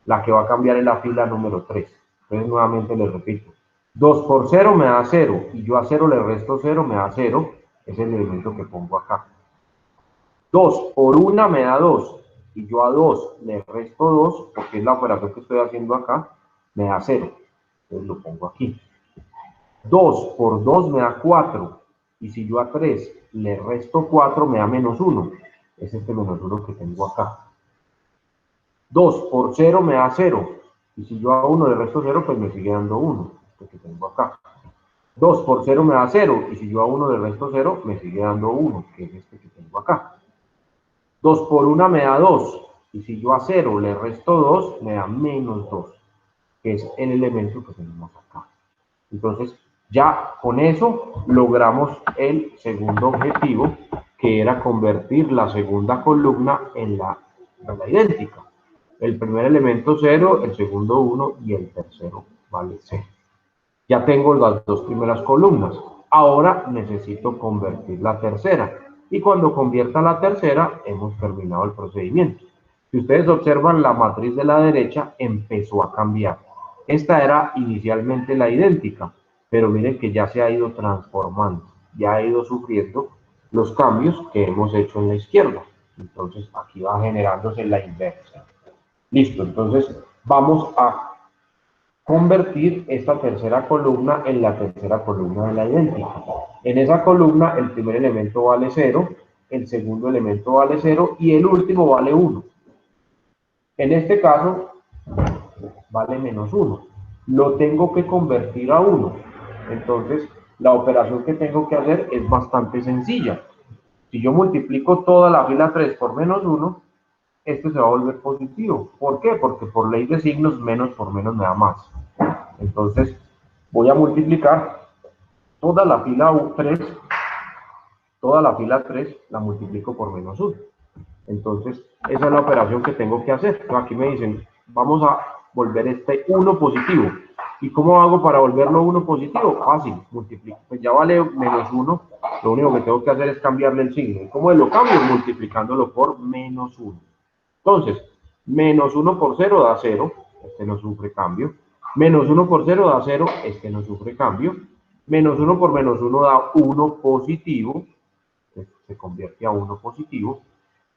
La que va a cambiar es la fila número 3. Entonces, nuevamente les repito. 2 por 0 me da 0. Y yo a 0 le resto 0, me da 0. Es el elemento que pongo acá. 2 por 1 me da 2. Y yo a 2 le resto 2, porque es la operación que estoy haciendo acá, me da 0. Entonces lo pongo aquí. 2 por 2 me da 4. Y si yo a 3 le resto 4, me da menos 1. Es este menos 1 que tengo acá. 2 por 0 me da 0. Y si yo a 1 le resto 0, pues me sigue dando 1, este que tengo acá. 2 por 0 me da 0. Y si yo a 1 le resto 0, me sigue dando 1, que es este que tengo acá. 2 por 1 me da 2. Y si yo a 0 le resto 2, me da menos 2, que es el elemento que tenemos acá. Entonces, ya con eso logramos el segundo objetivo, que era convertir la segunda columna en la idéntica. El primer elemento 0, el segundo 1 y el tercero vale 0. Ya tengo las dos primeras columnas. Ahora necesito convertir la tercera. Y cuando convierta la tercera, hemos terminado el procedimiento. Si ustedes observan, la matriz de la derecha empezó a cambiar. Esta era inicialmente la idéntica, pero miren que ya se ha ido transformando, ya ha ido sufriendo los cambios que hemos hecho en la izquierda. Entonces aquí va generándose la inversa. Listo, entonces vamos a convertir esta tercera columna en la tercera columna de la idéntica. En esa columna el primer elemento vale 0, el segundo elemento vale 0 y el último vale 1. En este caso vale menos 1. Lo tengo que convertir a 1. Entonces la operación que tengo que hacer es bastante sencilla. Si yo multiplico toda la fila 3 por menos 1, este se va a volver positivo. ¿Por qué? Porque por ley de signos, menos por menos me da más. Entonces, voy a multiplicar toda la fila 3, toda la fila 3 la multiplico por menos 1. Entonces, esa es la operación que tengo que hacer. Entonces, aquí me dicen, vamos a volver este 1 positivo. ¿Y cómo hago para volverlo 1 positivo? Fácil, multiplico. Pues ya vale menos 1, lo único que tengo que hacer es cambiarle el signo. ¿Y cómo lo cambio? Multiplicándolo por menos 1. Entonces, menos 1 por 0 da 0, este no sufre cambio. Menos 1 por 0 da 0, este no sufre cambio. Menos 1 por menos 1 da 1 positivo, se convierte a 1 positivo.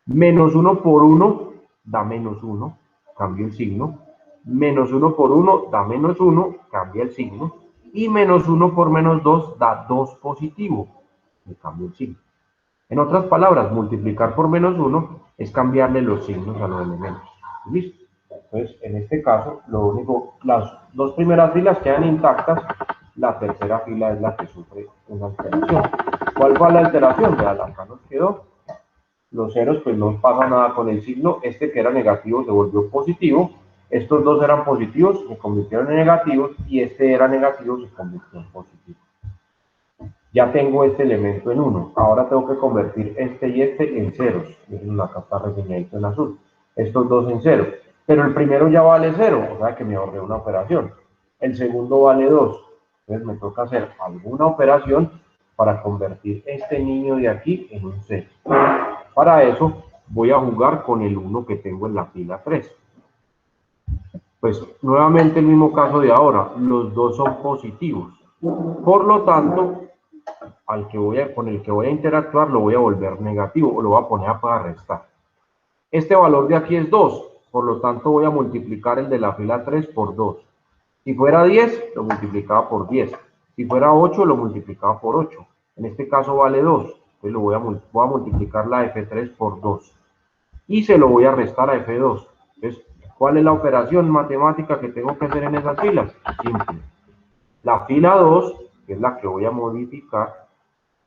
Menos 1 por 1 da menos 1, cambio el signo. Menos 1 por 1 da menos 1, cambia el signo. Y menos 1 por menos 2 da 2 positivo, le cambio el signo. En otras palabras, multiplicar por menos 1 es cambiarle los signos a los elementos. ¿Listo? Entonces, en este caso, lo único, las dos primeras filas quedan intactas, la tercera fila es la que sufre una alteración. ¿Cuál fue la alteración? Vean, acá nos quedó. Los ceros, pues no pasa nada con el signo. Este que era negativo se volvió positivo. Estos dos eran positivos, se convirtieron en negativos. Y este era negativo, se convirtió en positivo. Ya tengo este elemento en 1. Ahora tengo que convertir este y este en ceros. Miren, acá está reseñadito en azul. Estos dos en 0. Pero el primero ya vale 0, o sea que me ahorré una operación. El segundo vale 2. Entonces me toca hacer alguna operación para convertir este niño de aquí en un 0. Para eso voy a jugar con el 1 que tengo en la fila 3. Pues nuevamente el mismo caso de ahora. Los dos son positivos. Por lo tanto, con el que voy a interactuar lo voy a volver negativo o lo voy a poner para restar. Este valor de aquí es 2, por lo tanto voy a multiplicar el de la fila 3 por 2. Si fuera 10, lo multiplicaba por 10. Si fuera 8, lo multiplicaba por 8. En este caso vale 2, entonces voy a multiplicar la F3 por 2. Y se lo voy a restar a F2. Entonces, ¿cuál es la operación matemática que tengo que hacer en esas filas? Simple. La fila 2, que es la que voy a modificar,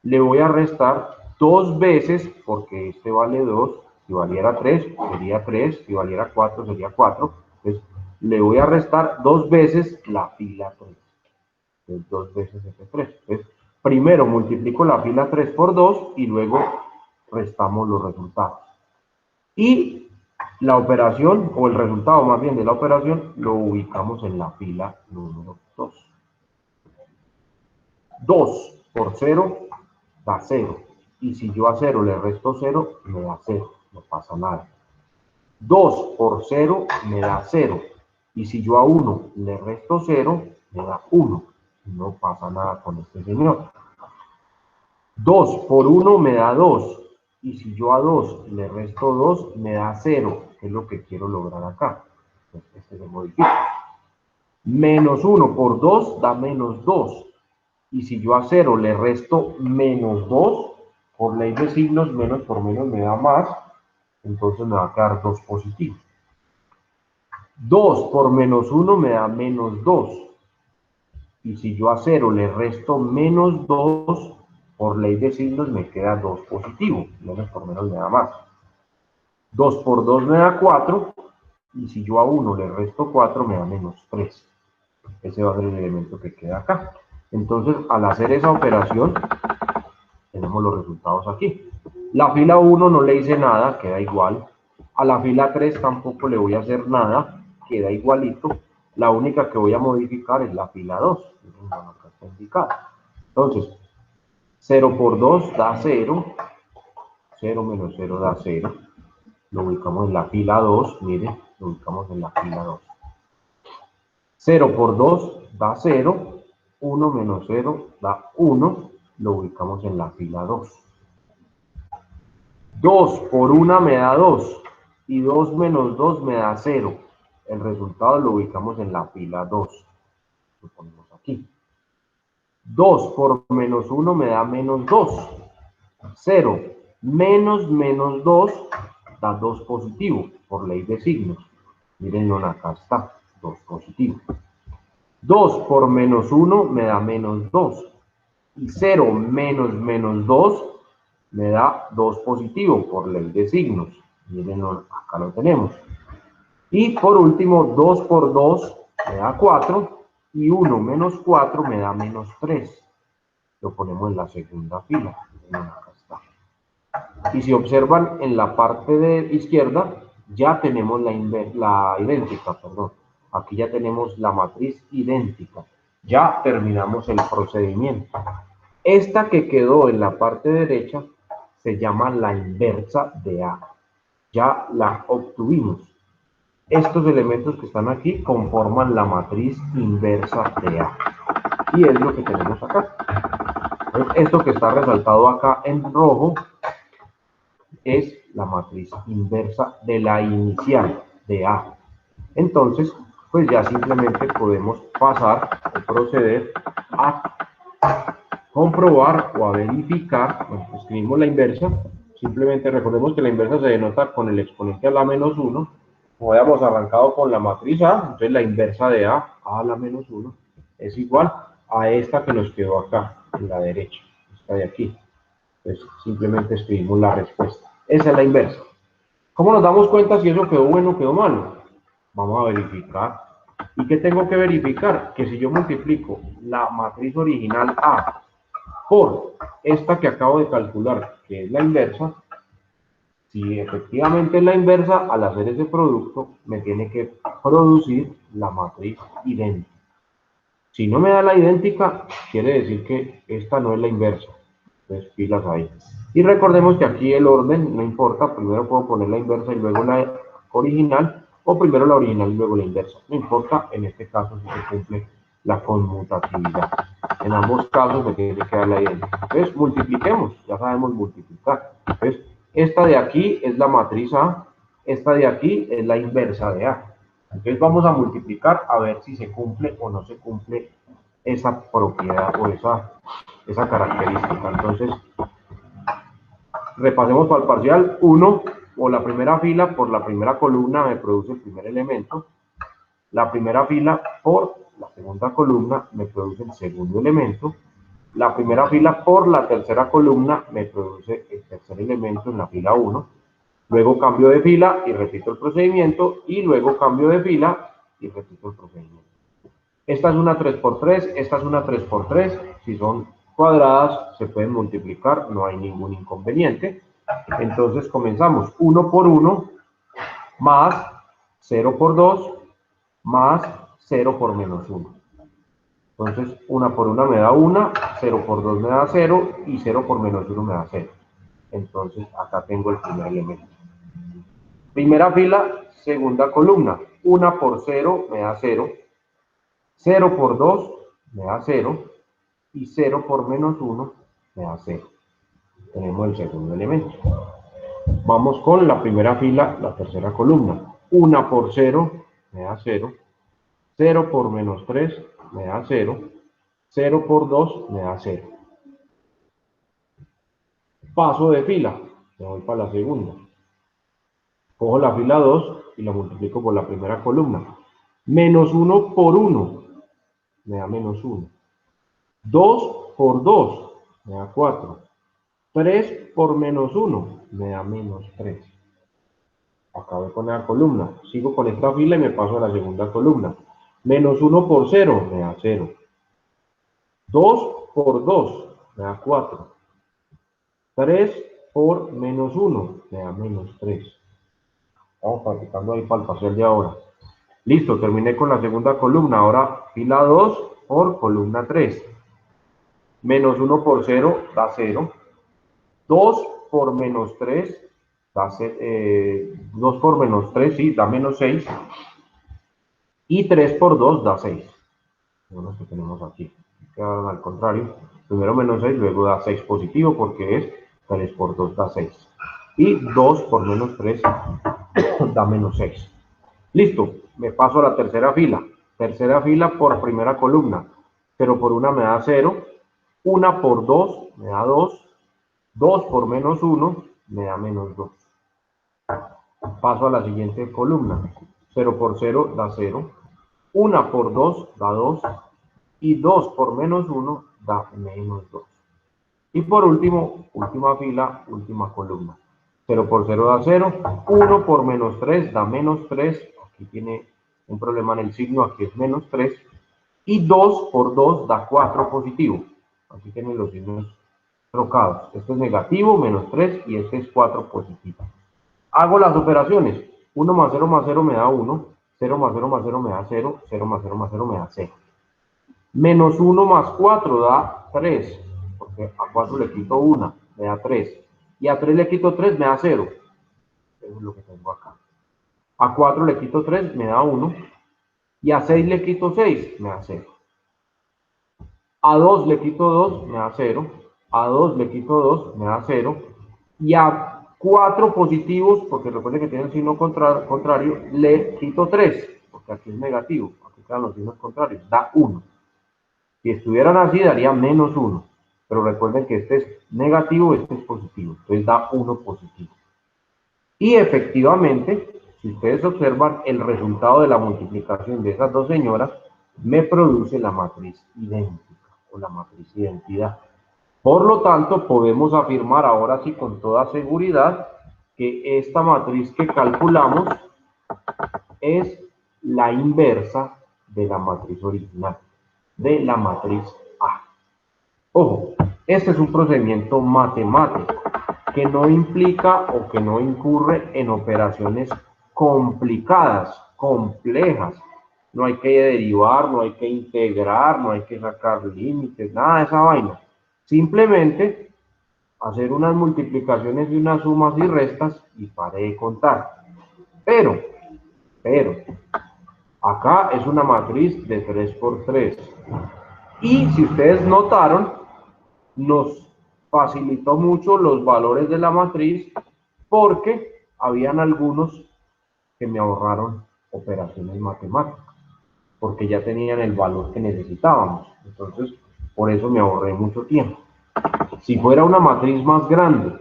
le voy a restar 2 veces, porque este vale 2, si valiera 3, sería 3, si valiera 4, sería 4, entonces le voy a restar 2 veces la fila 3, entonces 2 veces F3, entonces primero multiplico la fila 3 por 2 y luego restamos los resultados. Y la operación, o el resultado más bien de la operación, lo ubicamos en la fila número 2. 2 por 0 da 0. Y si yo a 0 le resto 0, me da 0. No pasa nada. 2 por 0 me da 0. Y si yo a 1 le resto 0, me da 1. No pasa nada con este señor. 2 por 1 me da 2. Y si yo a 2 le resto 2, me da 0, que es lo que quiero lograr acá. Entonces, este se modifica. Menos 1 por 2 da menos 2. Y si yo a 0 le resto menos 2, por ley de signos, menos por menos me da más, entonces me va a quedar 2 positivo. 2 por menos 1 me da menos 2. Y si yo a 0 le resto menos 2, por ley de signos me queda 2 positivo. Menos por menos me da más. 2 por 2 me da 4. Y si yo a 1 le resto 4, me da menos 3. Ese va a ser el elemento que queda acá. Entonces, al hacer esa operación, tenemos los resultados aquí. La fila 1 no le hice nada, queda igual. A la fila 3 tampoco le voy a hacer nada, queda igualito. La única que voy a modificar es la fila 2. Acá está indicada. Entonces, 0 por 2 da 0. 0 menos 0 da 0. Lo ubicamos en la fila 2. Miren, lo ubicamos en la fila 2. 0 por 2 da 0. 1 menos 0 da 1. Lo ubicamos en la fila 2. 2 por 1 me da 2 y 2 menos 2 me da 0. El resultado lo ubicamos en la fila 2. Lo ponemos aquí. 2 por menos 1 me da menos 2. 0 menos menos 2 da 2 positivo por ley de signos. Miren, acá está, 2 positivo. 2 por menos 1 me da menos 2. Y 0 menos menos 2 me da 2 positivo por ley de signos. Miren, acá lo tenemos. Y por último, 2 por 2 me da 4 y 1 menos 4 me da menos 3. Lo ponemos en la segunda fila. Miren, acá está. Y si observan en la parte de izquierda, ya tenemos la idéntica, perdón. Aquí ya tenemos la matriz idéntica. Ya terminamos el procedimiento. Esta que quedó en la parte derecha se llama la inversa de A. Ya la obtuvimos. Estos elementos que están aquí conforman la matriz inversa de A. Y es lo que tenemos acá. Esto que está resaltado acá en rojo es la matriz inversa de la inicial de A. Entonces, pues ya simplemente podemos pasar o proceder a comprobar o a verificar. Bueno, escribimos la inversa. Simplemente recordemos que la inversa se denota con el exponente a la menos 1. Como habíamos arrancado con la matriz A, entonces la inversa de A a la menos 1, es igual a esta que nos quedó acá, en la derecha, esta de aquí. Entonces simplemente escribimos la respuesta. Esa es la inversa. ¿Cómo nos damos cuenta si eso quedó bueno o quedó malo? Vamos a verificar. ¿Y qué tengo que verificar? Que si yo multiplico la matriz original A por esta que acabo de calcular, que es la inversa, si efectivamente es la inversa, al hacer ese producto, me tiene que producir la matriz idéntica. Si no me da la idéntica, quiere decir que esta no es la inversa. Entonces, pilas ahí. Y recordemos que aquí el orden no importa. Primero puedo poner la inversa y luego la original, o primero la original y luego la inversa. No importa, en este caso si se cumple la conmutatividad. En ambos casos me tiene que dar la idéntica. Entonces, multipliquemos. Ya sabemos multiplicar. Entonces, esta de aquí es la matriz A. Esta de aquí es la inversa de A. Entonces vamos a multiplicar a ver si se cumple o no se cumple esa propiedad o esa característica. Entonces, repasemos para el parcial. 1 o la primera fila por la primera columna me produce el primer elemento. La primera fila por la segunda columna me produce el segundo elemento. La primera fila por la tercera columna me produce el tercer elemento en la fila 1. Luego cambio de fila y repito el procedimiento. Y luego cambio de fila y repito el procedimiento. Esta es una 3 por 3, esta es una 3 por 3. Si son cuadradas, se pueden multiplicar, no hay ningún inconveniente. Entonces comenzamos 1 por 1 más 0 por 2 más 0 por menos 1. Entonces 1 por 1 me da 1, 0 por 2 me da 0 y 0 por menos 1 me da 0. Entonces acá tengo el primer elemento. Primera fila, segunda columna. 1 por 0 me da 0. 0 por 2 me da 0 y 0 por menos 1 me da 0. Tenemos el segundo elemento. Vamos con la primera fila, la tercera columna. 1 por 0 me da 0. 0 por menos 3 me da 0. 0 por 2 me da 0. Paso de fila. Me voy para la segunda. Cojo la fila 2 y lo multiplico por la primera columna. Menos 1 por 1 me da menos 1. 2 por 2 me da 4. 3 por menos 1 me da menos 3. Acabé con la columna. Sigo con esta fila y me paso a la segunda columna. Menos 1 por 0 me da 0. 2 por 2 me da 4. 3 por menos 1 me da menos 3. Estamos practicando ahí para el parcial de ahora. Listo, terminé con la segunda columna. Ahora fila 2 por columna 3. Menos 1 por 0 da 0. 2 por menos 3 da 2 por menos 3, sí, da menos 6. Y 3 por 2 da 6. Bueno, que tenemos aquí. Quedaron al contrario. Primero menos 6, luego da 6 positivo porque es 3 por 2 da 6. Y 2 por menos 3 da menos 6. Listo, me paso a la tercera fila. Tercera fila por primera columna. 0 por 1 me da 0. 1 por 2 me da 2. 2 por menos 1 me da menos 2. Paso a la siguiente columna. 0 por 0 da 0. 1 por 2 da 2. Y 2 por menos 1 da menos 2. Y por último, última fila, última columna. 0 por 0 da 0. 1 por menos 3 da menos 3. Aquí tiene un problema en el signo, aquí es menos 3. Y 2 por 2 da 4 positivo. Aquí tienen los signos trocados. Este es negativo, menos 3, y este es 4 positivo. Hago las operaciones. 1 más 0 más 0 me da 1. 0 más 0 más 0 me da 0. 0 más 0 más 0 me da 0. Menos 1 más 4 da 3. Porque a 4 le quito 1, me da 3. Y a 3 le quito 3, me da 0. Eso es lo que tengo acá. A 4 le quito 3, me da 1. Y a 6 le quito 6, me da 0. A 2 le quito 2, me da 0. A 2 le quito 2, me da 0. Y a 4 positivos, porque recuerden que tiene el signo contrario, le quito 3, porque aquí es negativo. Aquí quedan los signos contrarios, da 1. Si estuvieran así, daría menos 1. Pero recuerden que este es negativo, este es positivo. Entonces da 1 positivo. Y efectivamente, si ustedes observan, el resultado de la multiplicación de esas dos señoras me produce la matriz idéntica o la matriz identidad. Por lo tanto, podemos afirmar ahora sí con toda seguridad que esta matriz que calculamos es la inversa de la matriz original, de la matriz A. Ojo, este es un procedimiento matemático que no implica o que no incurre en operaciones complicadas, complejas. No hay que derivar, no hay que integrar, no hay que sacar límites, nada de esa vaina. Simplemente hacer unas multiplicaciones y unas sumas y restas y pare de contar. Pero, acá es una matriz de 3 por 3. Y si ustedes notaron, nos facilitó mucho los valores de la matriz porque habían algunos que me ahorraron operaciones matemáticas, porque ya tenían el valor que necesitábamos. Entonces, por eso me ahorré mucho tiempo. Si fuera una matriz más grande,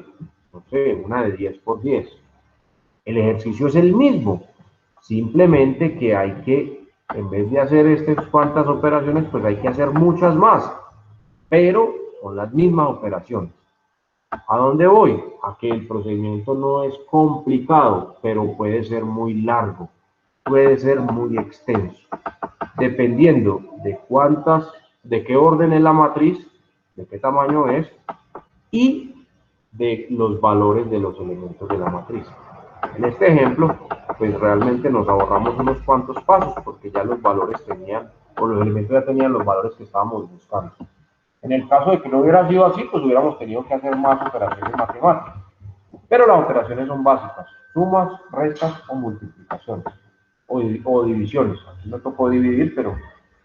no sé, una de 10 por 10, el ejercicio es el mismo, simplemente que hay que, en vez de hacer estas cuantas operaciones, pues hay que hacer muchas más, pero son las mismas operaciones. ¿A dónde voy? A que el procedimiento no es complicado, pero puede ser muy largo, puede ser muy extenso, dependiendo de qué orden es la matriz, de qué tamaño es y de los valores de los elementos de la matriz. En este ejemplo, pues realmente nos ahorramos unos cuantos pasos porque ya los valores tenían, o los elementos ya tenían los valores que estábamos buscando. En el caso de que no hubiera sido así, pues hubiéramos tenido que hacer más operaciones matemáticas. Pero las operaciones son básicas: sumas, restas o multiplicaciones, o divisiones. Aquí no tocó dividir, pero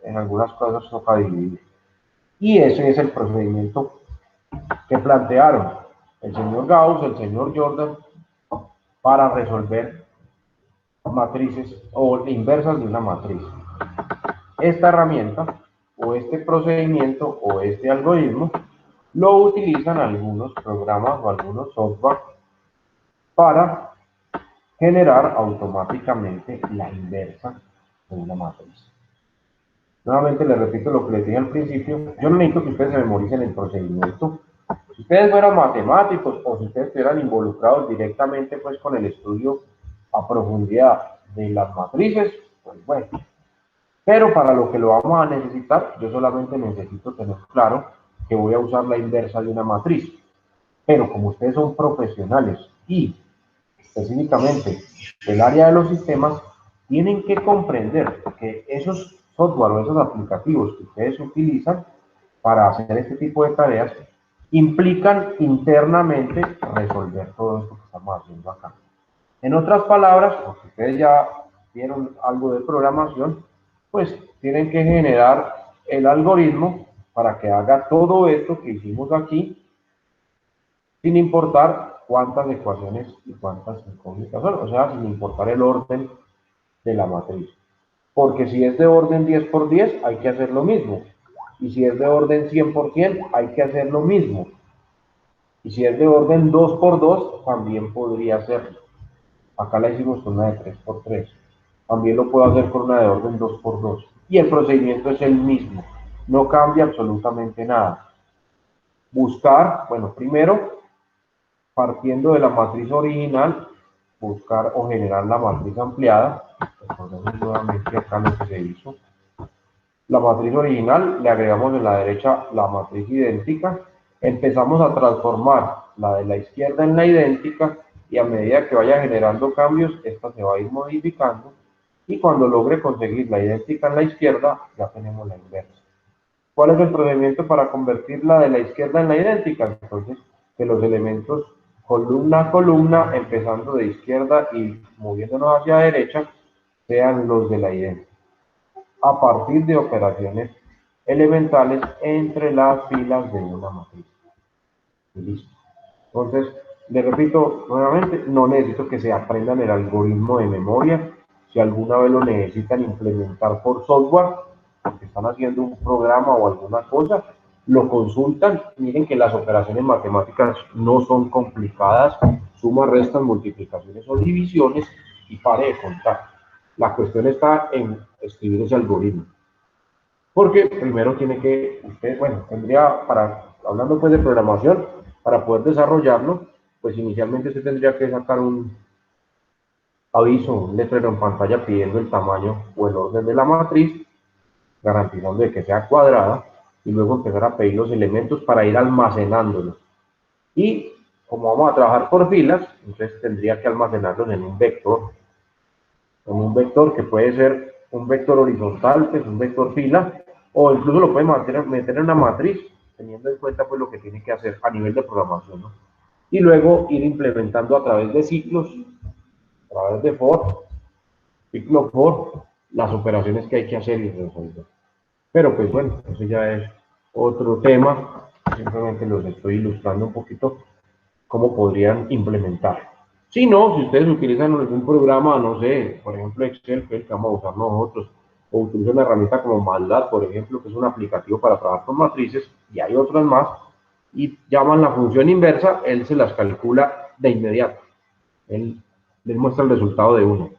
en algunas cosas toca dividir. Y ese es el procedimiento que plantearon el señor Gauss, el señor Jordan, para resolver matrices o inversas de una matriz. Esta herramienta o este procedimiento o este algoritmo lo utilizan algunos programas o algunos software para generar automáticamente la inversa de una matriz. Nuevamente les repito lo que les dije al principio, yo no necesito que ustedes se memoricen el procedimiento. Si ustedes fueran matemáticos o si ustedes estuvieran involucrados directamente pues con el estudio a profundidad de las matrices, pues bueno. Pero para lo que lo vamos a necesitar, yo solamente necesito tener claro que voy a usar la inversa de una matriz. Pero como ustedes son profesionales y específicamente del área de los sistemas, tienen que comprender que esos software o esos aplicativos que ustedes utilizan para hacer este tipo de tareas implican internamente resolver todo esto que estamos haciendo acá. En otras palabras, porque ustedes ya vieron algo de programación, pues tienen que generar el algoritmo para que haga todo esto que hicimos aquí sin importar cuántas ecuaciones y cuántas incógnitas son, o sea, sin importar el orden de la matriz. Porque si es de orden 10 por 10, hay que hacer lo mismo. Y si es de orden 100 por 100, hay que hacer lo mismo. Y si es de orden 2 por 2, también podría hacerlo. Acá la hicimos con una de 3 por 3. También lo puedo hacer con una de orden 2 por 2. Y el procedimiento es el mismo. No cambia absolutamente nada. Buscar, bueno, primero partiendo de la matriz original, buscar o generar la matriz ampliada. Entonces, nuevamente acá lo que se hizo. La matriz original, le agregamos en la derecha la matriz idéntica. Empezamos a transformar la de la izquierda en la idéntica y a medida que vaya generando cambios, esta se va a ir modificando. Y cuando logre conseguir la idéntica en la izquierda, ya tenemos la inversa. ¿Cuál es el procedimiento para convertir la de la izquierda en la idéntica? Entonces, que los elementos columna a columna, empezando de izquierda y moviéndonos hacia derecha, sean los de la idéntica, a partir de operaciones elementales entre las filas de una matriz. Y listo. Entonces, les repito nuevamente, no necesito que se aprendan el algoritmo de memoria. Si alguna vez lo necesitan implementar por software, porque están haciendo un programa o alguna cosa, lo consultan. Miren que las operaciones matemáticas no son complicadas, sumas, restas, multiplicaciones o divisiones, y pare de contar. La cuestión está en escribir ese algoritmo. Porque primero tiene que, usted, bueno, tendría, hablando pues de programación, para poder desarrollarlo, pues inicialmente usted tendría que sacar un aviso, un letrero en pantalla pidiendo el tamaño o el orden de la matriz, garantizando de que sea cuadrada, y luego empezar a pedir los elementos para ir almacenándolos. Y como vamos a trabajar por filas, entonces tendría que almacenarlos en un vector que puede ser un vector horizontal, que es un vector fila, o incluso lo puede meter en una matriz, teniendo en cuenta pues lo que tiene que hacer a nivel de programación, ¿no? Y luego ir implementando a través de ciclos, a través de for, ciclo for, las operaciones que hay que hacer y resolver. Pero pues bueno, eso ya es otro tema, simplemente los estoy ilustrando un poquito cómo podrían implementar. Si no, si ustedes utilizan algún programa, no sé, por ejemplo Excel, que es el que vamos a usar nosotros, o utilizan una herramienta como MATLAB, por ejemplo, que es un aplicativo para trabajar con matrices, y hay otras más, y llaman la función inversa, él se las calcula de inmediato. Él les muestra el resultado de uno.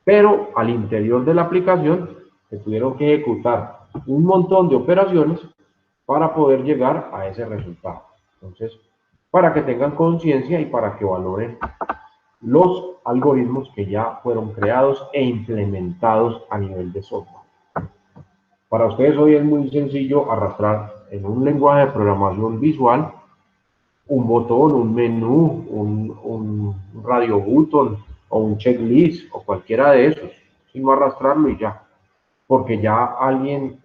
Pero al interior de la aplicación se tuvieron que ejecutar un montón de operaciones para poder llegar a ese resultado. Entonces, para que tengan conciencia y para que valoren los algoritmos que ya fueron creados e implementados a nivel de software. Para ustedes hoy es muy sencillo arrastrar en un lenguaje de programación visual un botón, un menú, un radio button o un checklist o cualquiera de esos, sino arrastrarlo y ya, porque ya alguien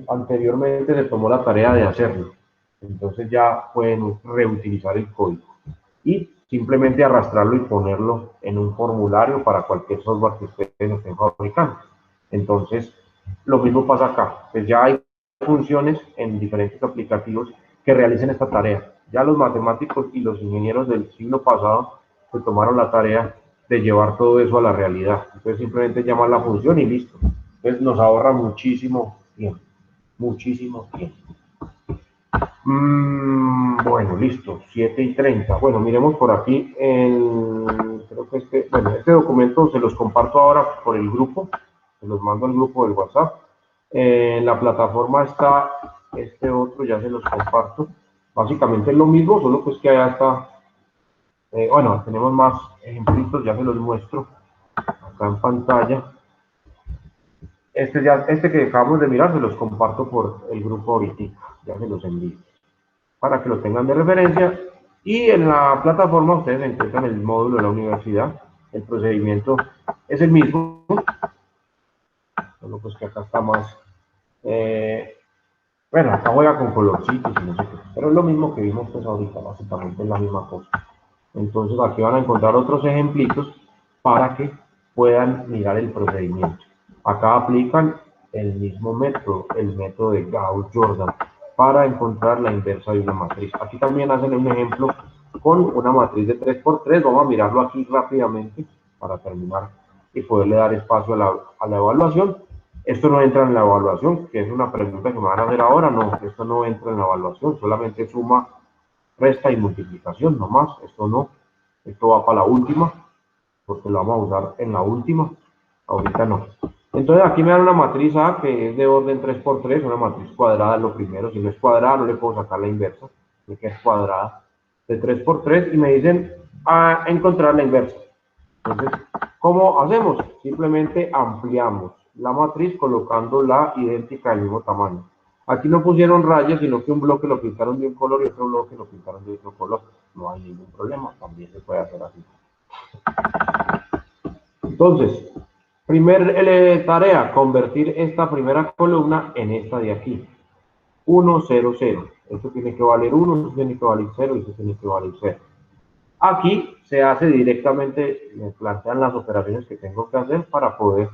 anteriormente se tomó la tarea de hacerlo. Entonces ya pueden reutilizar el código y simplemente arrastrarlo y ponerlo en un formulario para cualquier software que ustedes estén fabricando. Entonces, lo mismo pasa acá, pues ya hay funciones en diferentes aplicativos que realicen esta tarea. Ya los matemáticos y los ingenieros del siglo pasado se tomaron la tarea de llevar todo eso a la realidad. Entonces simplemente llaman la función y listo. Entonces nos ahorra muchísimo tiempo, muchísimo tiempo. Bueno, listo, 7:30. Bueno, miremos por aquí, creo Creo que este documento se los comparto ahora por el grupo, se los mando al grupo del WhatsApp. En la plataforma está este otro, ya se los comparto. Básicamente es lo mismo, solo pues que allá está, bueno, tenemos más ejemplitos, ya se los muestro acá en pantalla. Este que acabamos de mirar se los comparto por el grupo ahorita, ya se los envío, para que lo tengan de referencia. Y en la plataforma ustedes encuentran el módulo de la universidad, el procedimiento es el mismo, solo pues que acá está más, bueno, acá juega con colorcitos y no sé qué, pero es lo mismo que vimos pues ahorita, básicamente es la misma cosa. Entonces aquí van a encontrar otros ejemplitos para que puedan mirar el procedimiento. Acá aplican el mismo método, el método de Gauss-Jordan, para encontrar la inversa de una matriz. Aquí también hacen un ejemplo con una matriz de 3×3. Vamos a mirarlo aquí rápidamente para terminar y poderle dar espacio a la evaluación. Esto no entra en la evaluación, que es una pregunta que me van a hacer ahora. No, esto no entra en la evaluación, solamente suma, resta y multiplicación, no más. Esto no, esto va para la última, porque lo vamos a usar en la última, ahorita no. Entonces aquí me dan una matriz A que es de orden 3×3, una matriz cuadrada, lo primero. Si no es cuadrada no le puedo sacar la inversa, de que es cuadrada, de 3×3, y me dicen a encontrar la inversa. Entonces, ¿cómo hacemos? Simplemente ampliamos la matriz colocando la idéntica del mismo tamaño. Aquí no pusieron rayas, sino que un bloque lo pintaron de un color y otro bloque lo pintaron de otro color. No hay ningún problema, también se puede hacer así. Entonces, primer tarea, convertir esta primera columna en esta de aquí. 1, 0, 0. Esto tiene que valer 1, esto tiene que valer 0 y esto tiene que valer 0. Aquí se hace directamente, me plantean las operaciones que tengo que hacer para poder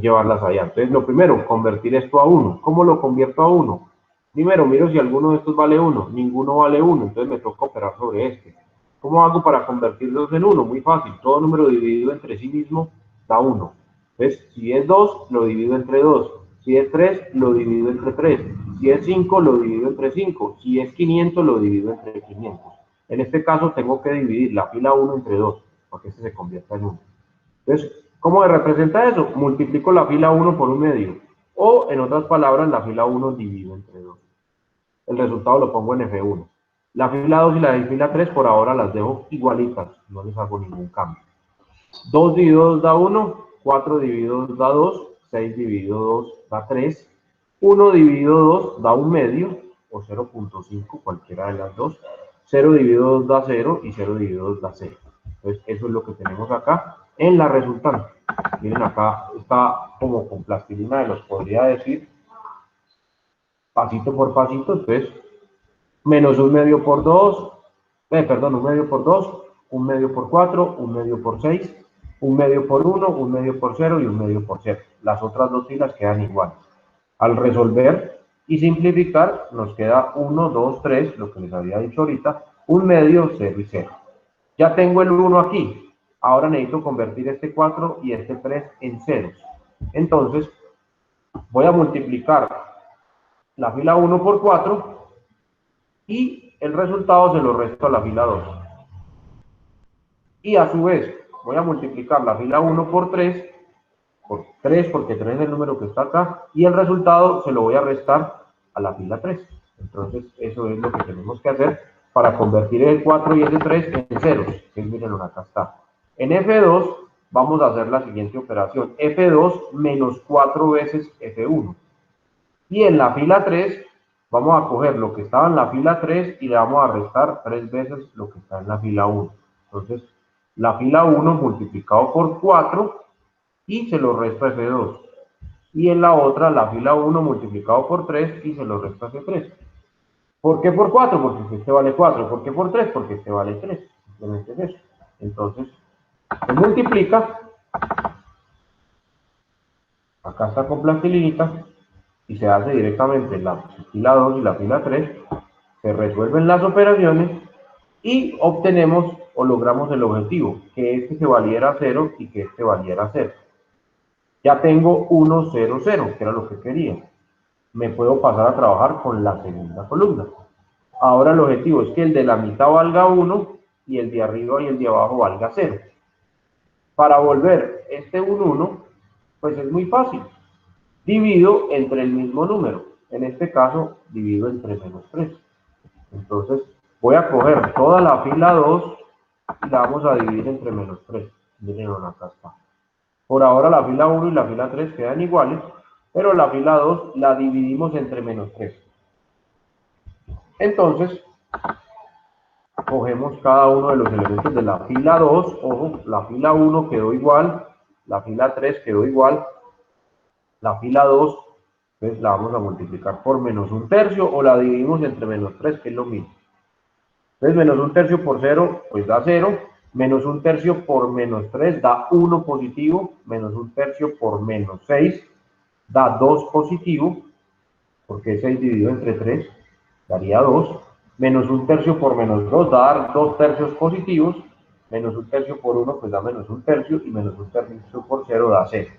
llevarlas allá. Entonces, lo primero, convertir esto a 1. ¿Cómo lo convierto a 1? Primero, miro si alguno de estos vale 1. Ninguno vale 1, entonces me toca operar sobre este. ¿Cómo hago para convertirlos en 1? Muy fácil. Todo número dividido entre sí mismo da 1. Entonces, si es 2, lo divido entre 2. Si es 3, lo divido entre 3. Si es 5, lo divido entre 5. Si es 500, lo divido entre 500. En este caso, tengo que dividir la fila 1 entre 2, para que este se convierta en 1. Entonces, ¿cómo se representa eso? Multiplico la fila 1 por un medio. O, en otras palabras, la fila 1 divido entre 2. El resultado lo pongo en F1. La fila 2 y la fila 3 por ahora las dejo igualitas, no les hago ningún cambio. 2 dividido 2 da 1, 4 dividido 2 da 2, 6 dividido 2 da 3, 1 dividido 2 da 1 medio, o 0.5, cualquiera de las dos, 0 dividido 2 da 0 y 0 dividido 2 da 0. Entonces, eso es lo que tenemos acá en la resultante. Miren, acá está como con plastilina, los podría decir, pasito por pasito. Entonces, menos 1 medio por 2, perdón, 1 medio por 2, 1 medio por 4, 1 medio por 6, 1 medio por 1, 1 medio por 0 y 1 medio por 0. Las otras dos filas quedan iguales. Al resolver y simplificar, nos queda 1, 2, 3, lo que les había dicho ahorita, 1 medio, 0 y 0. Ya tengo el 1 aquí. Ahora necesito convertir este 4 y este 3 en ceros. Entonces, voy a multiplicar la fila 1 por 4 y el resultado se lo resto a la fila 2. Y a su vez, voy a multiplicar la fila 1 por 3 porque 3 es el número que está acá, y el resultado se lo voy a restar a la fila 3. Entonces, eso es lo que tenemos que hacer para convertir el 4 y el 3 en ceros. Miren, acá está. En F2 vamos a hacer la siguiente operación. F2 menos 4 veces F1. Y en la fila 3 vamos a coger lo que estaba en la fila 3 y le vamos a restar 3 veces lo que está en la fila 1. Entonces, la fila 1 multiplicado por 4 y se lo resto a F2. Y en la otra, la fila 1 multiplicado por 3 y se lo resto a F3. ¿Por qué por 4? Porque este vale 4. ¿Por qué por 3? Porque este vale 3. Simplemente es eso. Entonces, se multiplica. Acá está con plastilinita. Y se hace directamente la fila 2 y la fila 3. Se resuelven las operaciones y obtenemos o logramos el objetivo, que este se valiera 0 y que este valiera 0. Ya tengo 1, 0, 0, que era lo que quería. Me puedo pasar a trabajar con la segunda columna. Ahora el objetivo es que el de la mitad valga 1 y el de arriba y el de abajo valga 0. Para volver este un 1, pues es muy fácil. Divido entre el mismo número. En este caso, divido entre menos 3. Entonces, voy a coger toda la fila 2 y la vamos a dividir entre menos 3. Miren, acá está. Por ahora la fila 1 y la fila 3 quedan iguales, pero la fila 2 la dividimos entre menos 3. Entonces, cogemos cada uno de los elementos de la fila 2, ojo, la fila 1 quedó igual, la fila 3 quedó igual, la fila 2, entonces la vamos a multiplicar por menos un tercio o la dividimos entre menos 3, que es lo mismo. Entonces menos un tercio por 0, pues da 0, menos un tercio por menos 3 da 1 positivo, menos un tercio por menos 6 da 2 positivo, porque 6 dividido entre 3 daría 2, menos un tercio por menos 2 da dar 2 tercios positivos, menos un tercio por 1 pues da menos un tercio, y menos un tercio por 0 da 0.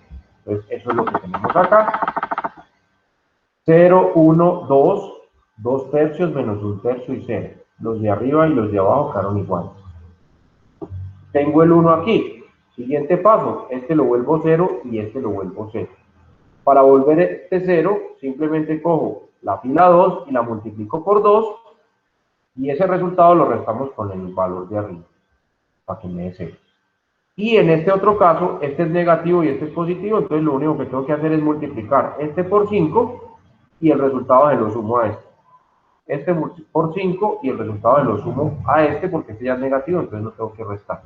Entonces eso es lo que tenemos acá. 0, 1, 2, 2 tercios menos un tercio y 0. Los de arriba y los de abajo quedaron iguales. Tengo el 1 aquí. Siguiente paso, este lo vuelvo 0 y este lo vuelvo 0. Para volver este 0, simplemente cojo la fila 2 y la multiplico por 2, y ese resultado lo restamos con el valor de arriba, para que me dé 0. Y en este otro caso, este es negativo y este es positivo, entonces lo único que tengo que hacer es multiplicar este por 5 y el resultado se lo sumo a este. Este por 5 y el resultado se lo sumo a este porque este ya es negativo, entonces no tengo que restar.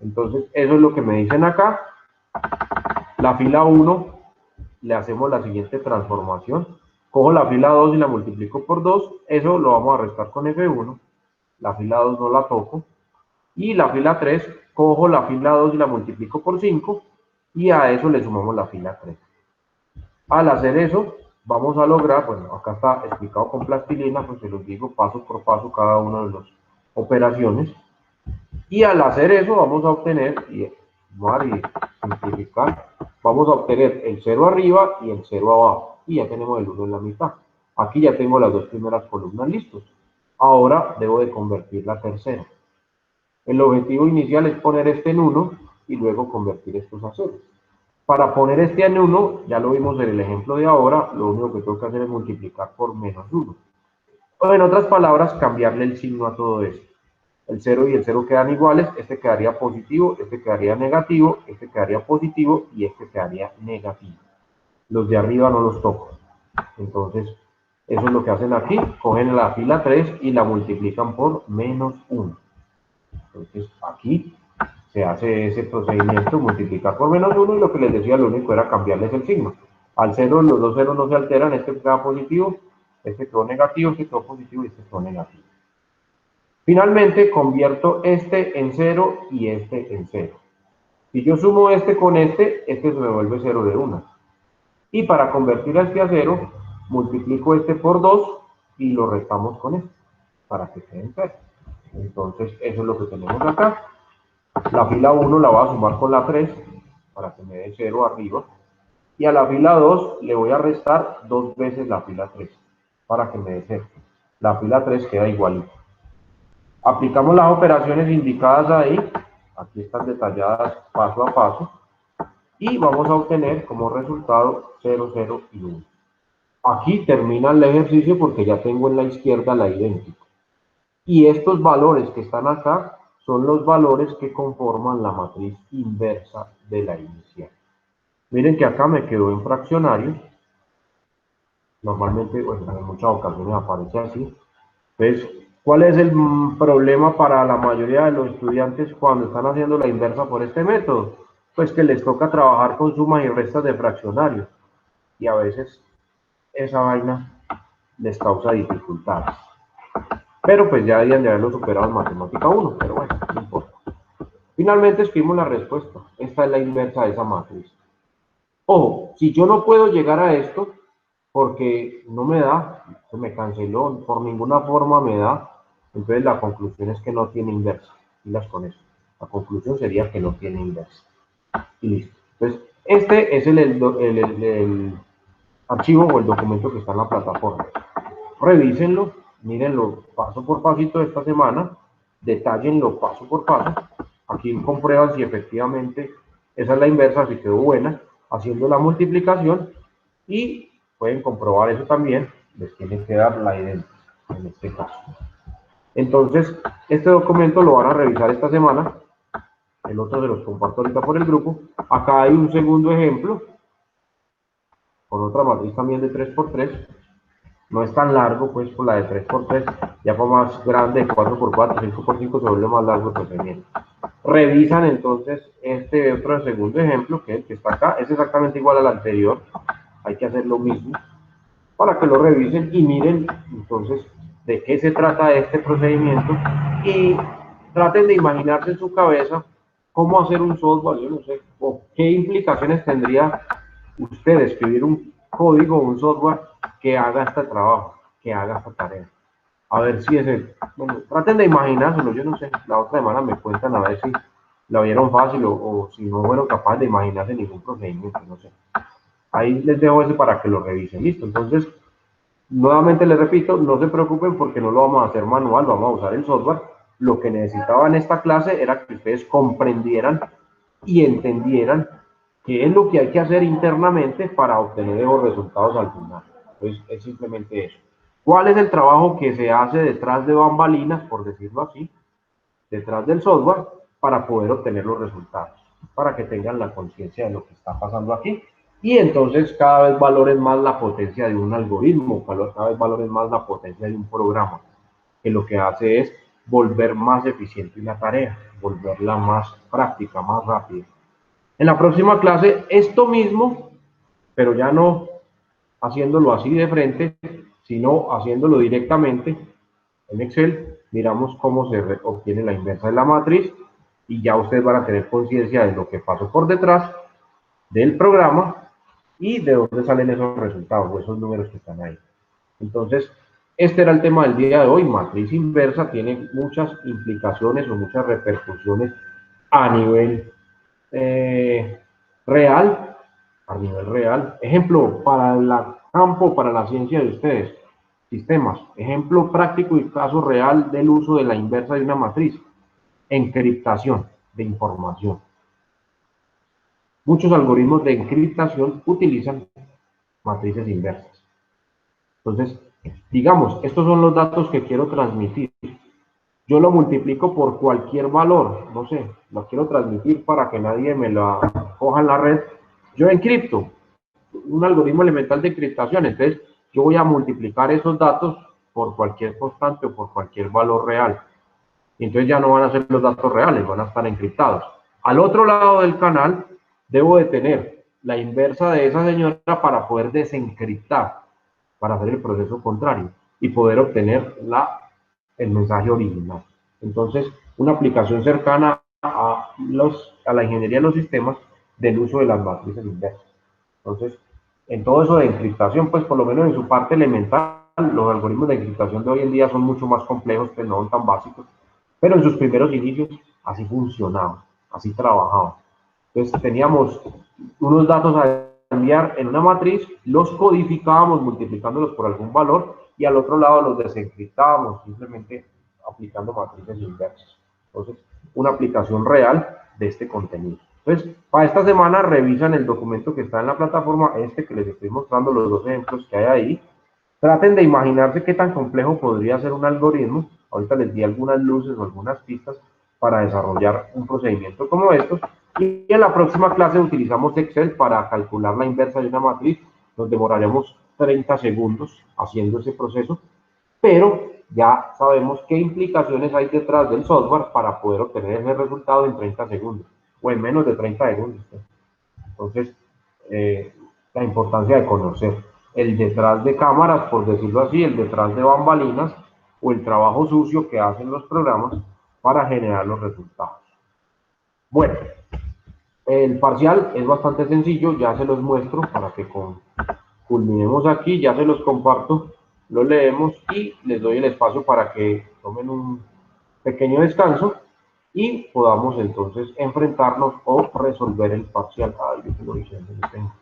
Entonces, eso es lo que me dicen acá. La fila 1 le hacemos la siguiente transformación. Cojo la fila 2 y la multiplico por 2. Eso lo vamos a restar con F1. La fila 2 no la toco. Y la fila 3, cojo la fila 2 y la multiplico por 5. Y a eso le sumamos la fila 3. Al hacer eso, vamos a lograr, bueno, acá está explicado con plastilina, pues se los digo paso por paso cada una de las operaciones. Y al hacer eso vamos a obtener, y simplificar, vamos a obtener el 0 arriba y el 0 abajo. Y ya tenemos el 1 en la mitad. Aquí ya tengo las dos primeras columnas listos. Ahora debo de convertir la tercera. El objetivo inicial es poner este en 1 y luego convertir estos a 0. Para poner este en 1, ya lo vimos en el ejemplo de ahora, lo único que tengo que hacer es multiplicar por menos 1. O en otras palabras, cambiarle el signo a todo esto. El 0 y el 0 quedan iguales, este quedaría positivo, este quedaría negativo, este quedaría positivo y este quedaría negativo. Los de arriba no los toco. Entonces, eso es lo que hacen aquí, cogen la fila 3 y la multiplican por menos 1. Entonces, aquí se hace ese procedimiento, multiplicar por menos 1, y lo que les decía, lo único era cambiarles el signo. Al 0, los dos ceros no se alteran, este queda positivo, este quedó negativo, este quedó positivo y este quedó negativo. Finalmente, convierto este en 0 y este en 0. Si yo sumo este con este se me vuelve 0 de una. Y para convertir a este a 0, multiplico este por 2 y lo restamos con este, para que quede en 0. Entonces, eso es lo que tenemos acá. La fila 1 la voy a sumar con la 3, para que me dé 0 arriba. Y a la fila 2 le voy a restar 2 veces la fila 3, para que me dé 0. La fila 3 queda igualita. Aplicamos las operaciones indicadas ahí, aquí están detalladas paso a paso, y vamos a obtener como resultado 0, 0 y 1. Aquí termina el ejercicio porque ya tengo en la izquierda la idéntica. Y estos valores que están acá son los valores que conforman la matriz inversa de la inicial. Miren que acá me quedó en fraccionario. Normalmente, bueno, en muchas ocasiones aparece así. Entonces, ¿cuál es el problema para la mayoría de los estudiantes cuando están haciendo la inversa por este método? Pues que les toca trabajar con sumas y restas de fraccionarios. Y a veces esa vaina les causa dificultades. Pero pues ya habían de haberlo superado en matemática 1, pero bueno, no importa. Finalmente escribimos la respuesta. Esta es la inversa de esa matriz. Ojo, si yo no puedo llegar a esto, porque no me da, se me canceló, por ninguna forma me da, entonces la conclusión es que no tiene inversa. Pilas con eso. La conclusión sería que no tiene inversa. Y listo. Entonces, este es el archivo o el documento que está en la plataforma. Revísenlo, mírenlo paso por pasito esta semana, detállenlo paso por paso, Aquí comprueban si efectivamente esa es la inversa, si quedó buena, haciendo la multiplicación, y pueden comprobar eso también, les tiene que dar la idéntica en este caso. Entonces, este documento lo van a revisar esta semana, el otro se los comparto ahorita por el grupo. Acá hay un segundo ejemplo, con otra matriz también de 3×3, no es tan largo, pues por la de 3×3, ya fue más grande, 4×4, 5×5 se vuelve más largo el procedimiento. Revisan entonces este otro segundo ejemplo, que es el que está acá, es exactamente igual al anterior, hay que hacer lo mismo, para que lo revisen y miren entonces de qué se trata este procedimiento, y traten de imaginarse en su cabeza cómo hacer un software, yo no sé, o qué implicaciones tendría usted escribir un código o un software que haga este trabajo, que haga esta tarea. A ver si es el... Bueno, traten de imaginárselo, yo no sé, la otra semana me cuentan a ver si la vieron fácil o si no fueron capaces de imaginarse ningún procedimiento, no sé. Ahí les dejo ese para que lo revisen, listo. Entonces, nuevamente les repito, no se preocupen porque no lo vamos a hacer manual, vamos a usar el software. Lo que necesitaba en esta clase era que ustedes comprendieran y entendieran qué es lo que hay que hacer internamente para obtener esos resultados al final. Entonces, es simplemente eso. ¿Cuál es el trabajo que se hace detrás de bambalinas, por decirlo así, detrás del software, para poder obtener los resultados? Para que tengan la conciencia de lo que está pasando aquí. Y entonces cada vez valoren más la potencia de un algoritmo, cada vez valoren más la potencia de un programa, que lo que hace es volver más eficiente una tarea, volverla más práctica, más rápida. En la próxima clase, esto mismo, pero ya no haciéndolo así de frente, sino haciéndolo directamente en Excel. Miramos cómo se obtiene la inversa de la matriz y ya ustedes van a tener conciencia de lo que pasó por detrás del programa y de dónde salen esos resultados o esos números que están ahí. Entonces, este era el tema del día de hoy. Matriz inversa tiene muchas implicaciones o muchas repercusiones a nivel real, a nivel real. Ejemplo, para el campo, para la ciencia de ustedes, sistemas. Ejemplo práctico y caso real del uso de la inversa de una matriz. Encriptación de información. Muchos algoritmos de encriptación utilizan matrices inversas. Entonces, digamos, estos son los datos que quiero transmitir. Yo lo multiplico por cualquier valor, no sé, lo quiero transmitir para que nadie me lo coja en la red. Yo encripto un algoritmo elemental de encriptación, entonces yo voy a multiplicar esos datos por cualquier constante o por cualquier valor real. Y entonces ya no van a ser los datos reales, van a estar encriptados. Al otro lado del canal debo de tener la inversa de esa señora para poder desencriptar, para hacer el proceso contrario y poder obtener el mensaje original. Entonces, una aplicación cercana a la ingeniería de los sistemas del uso de las matrices inversas. Entonces, en todo eso de encriptación, pues por lo menos en su parte elemental, los algoritmos de encriptación de hoy en día son mucho más complejos, que no son tan básicos, pero en sus primeros inicios así funcionaba, así trabajaba. Entonces teníamos unos datos a enviar en una matriz, los codificábamos multiplicándolos por algún valor y al otro lado los desencriptábamos simplemente aplicando matrices inversas. Entonces, una aplicación real de este contenido. Entonces, para esta semana revisan el documento que está en la plataforma, este que les estoy mostrando, los dos ejemplos que hay ahí. Traten de imaginarse qué tan complejo podría ser un algoritmo. Ahorita les di algunas luces o algunas pistas para desarrollar un procedimiento como estos. Y en la próxima clase utilizamos Excel para calcular la inversa de una matriz. Nos demoraremos 30 segundos haciendo ese proceso, pero ya sabemos qué implicaciones hay detrás del software para poder obtener ese resultado en 30 segundos o en menos de 30 segundos. Entonces, la importancia de conocer el detrás de cámaras, por decirlo así, el detrás de bambalinas o el trabajo sucio que hacen los programas para generar los resultados. Bueno, el parcial es bastante sencillo, ya se los muestro para que culminemos aquí, ya se los comparto, lo leemos y les doy el espacio para que tomen un pequeño descanso y podamos entonces enfrentarnos o resolver el parcial. Ay, yo te lo hice, no lo tengo.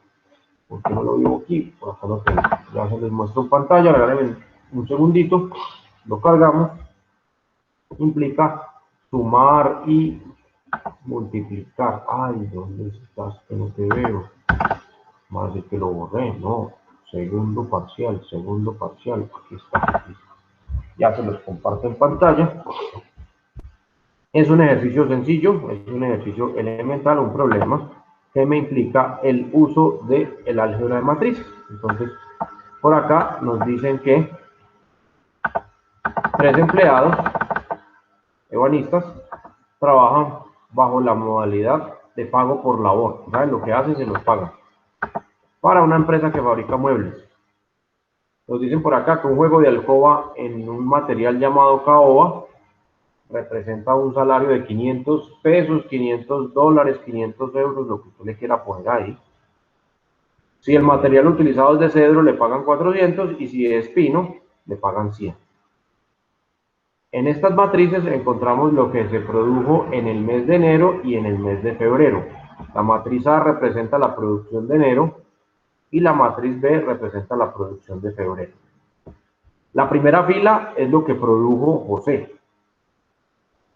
Porque no lo vivo aquí, por acá lo tengo. Ya se les muestro en pantalla, regálenme un segundito, lo cargamos. Implica sumar y multiplicar. Ay, ¿dónde estás? Que no te veo. Más de que lo borré, no. Segundo parcial, aquí está. Ya se los comparto en pantalla. Es un ejercicio sencillo, es un ejercicio elemental, un problema que me implica el uso del álgebra de matrices. Entonces, por acá nos dicen que 3 empleados ebanistas trabajan bajo la modalidad de pago por labor. ¿Saben? Lo que hacen se los pagan. Para una empresa que fabrica muebles. Nos dicen por acá que un juego de alcoba en un material llamado caoba representa un salario de 500 pesos, 500 dólares, 500 euros, lo que usted le quiera poner ahí. Si el material utilizado es de cedro, le pagan 400 y si es pino, le pagan 100. En estas matrices encontramos lo que se produjo en el mes de enero y en el mes de febrero. La matriz A representa la producción de enero y la matriz B representa la producción de febrero. La primera fila es lo que produjo José.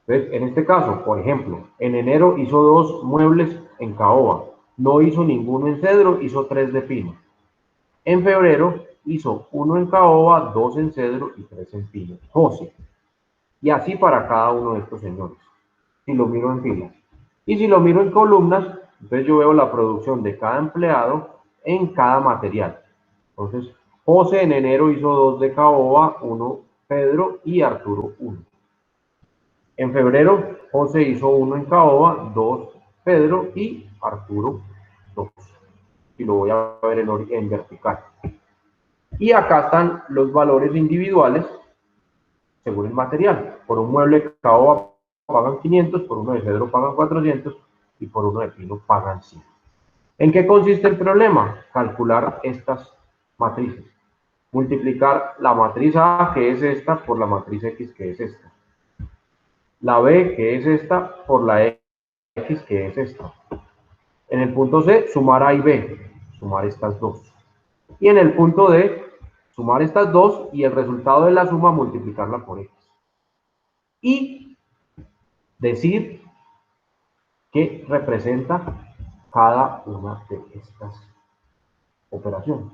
Entonces, en este caso, por ejemplo, en enero hizo 2 muebles en caoba, no hizo ninguno en cedro, hizo 3 de pino. En febrero hizo 1 en caoba, 2 en cedro y 3 en pino. José. Y así para cada uno de estos señores, si lo miro en filas. Y si lo miro en columnas, entonces yo veo la producción de cada empleado en cada material. Entonces, José en enero hizo 2 de caoba, 1 Pedro y Arturo 1. En febrero, José hizo 1 en caoba, 2 Pedro y Arturo 2. Y lo voy a ver en vertical. Y acá están los valores individuales según el material. Por un mueble de caoba pagan 500, por uno de cedro pagan 400 y por uno de pino pagan 100. ¿En qué consiste el problema? Calcular estas matrices. Multiplicar la matriz A, que es esta, por la matriz X, que es esta. La B, que es esta, por la X, que es esta. En el punto C, sumar A y B, sumar estas dos. Y en el punto D, sumar estas dos y el resultado de la suma multiplicarla por X. Y decir qué representa cada una de estas operaciones.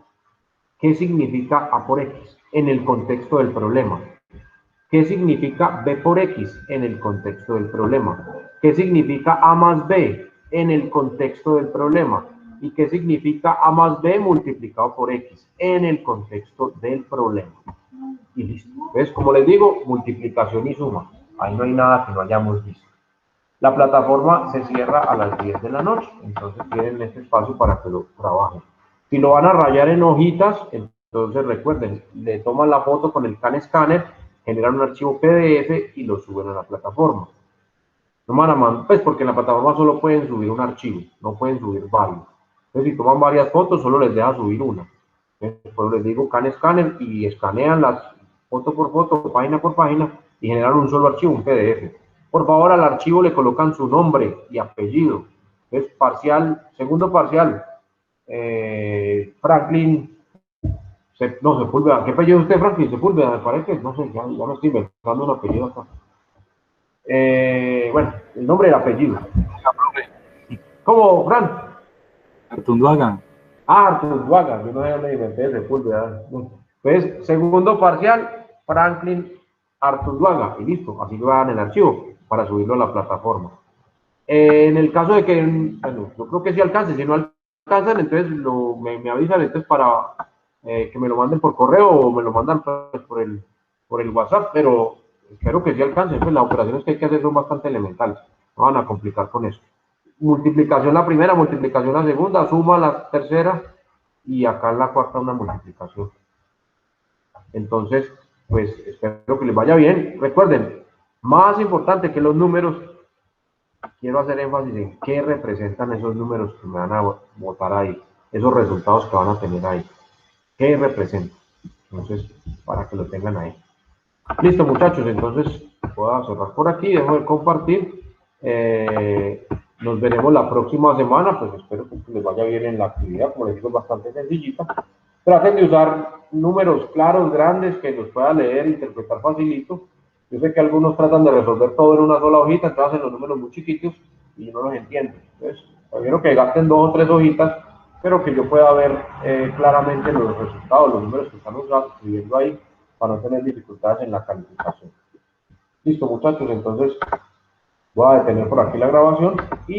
¿Qué significa A por X en el contexto del problema? ¿Qué significa B por X en el contexto del problema? ¿Qué significa A más B en el contexto del problema? ¿Y qué significa A más B multiplicado por X en el contexto del problema? Y listo. ¿Ves? Como les digo, multiplicación y suma. Ahí no hay nada que no hayamos visto. La plataforma se cierra a las 10 de la noche, entonces tienen este espacio para que lo trabajen. Si lo van a rayar en hojitas, entonces recuerden, le toman la foto con el CanScanner, generan un archivo PDF y lo suben a la plataforma. No van a mandar, pues porque en la plataforma solo pueden subir un archivo, no pueden subir varios. Entonces si toman varias fotos, solo les deja subir una. Entonces, por eso les digo CanScanner y escanean las foto por foto, página por página y generan un solo archivo, un PDF. Por favor, al archivo le colocan su nombre y apellido. Es parcial, segundo parcial, Franklin, no, Sepúlveda. ¿Qué apellido es usted, Franklin? Sepúlveda, me parece. No sé, ya me estoy inventando un apellido acá. Bueno, el nombre y el apellido. ¿Cómo, Fran? Artunduaga. Artunduaga, yo no sé dónde inventé Sepúlveda. Entonces, segundo parcial, Franklin Artunduaga, y listo, así lo dan el archivo para subirlo a la plataforma. En el caso de que, bueno, yo creo que sí alcance, si no alcanzan, entonces me avisan entonces para que me lo manden por correo o me lo mandan pues, por el WhatsApp, pero espero que sí alcancen, pues las operaciones que hay que hacer son bastante elementales, no van a complicar con eso. Multiplicación la primera, multiplicación la segunda, suma la tercera y acá en la cuarta una multiplicación. Entonces, pues espero que les vaya bien. Recuerden, más importante que los números, quiero hacer énfasis en qué representan esos números que me van a botar ahí, esos resultados que van a tener ahí. ¿Qué representan? Entonces, para que lo tengan ahí. Listo, muchachos, entonces voy a cerrar por aquí, dejo de compartir. Nos veremos la próxima semana, pues espero que les vaya bien en la actividad, como les digo, es bastante sencillita. Traten de usar números claros, grandes, que los pueda leer e interpretar facilito. Yo sé que algunos tratan de resolver todo en una sola hojita, entonces hacen los números muy chiquitos, y no los entiende. Entonces, prefiero que gasten 2 o 3 hojitas, pero que yo pueda ver claramente los resultados, los números que están escribiendo ahí, para no tener dificultades en la calificación. Listo, muchachos, entonces voy a detener por aquí la grabación y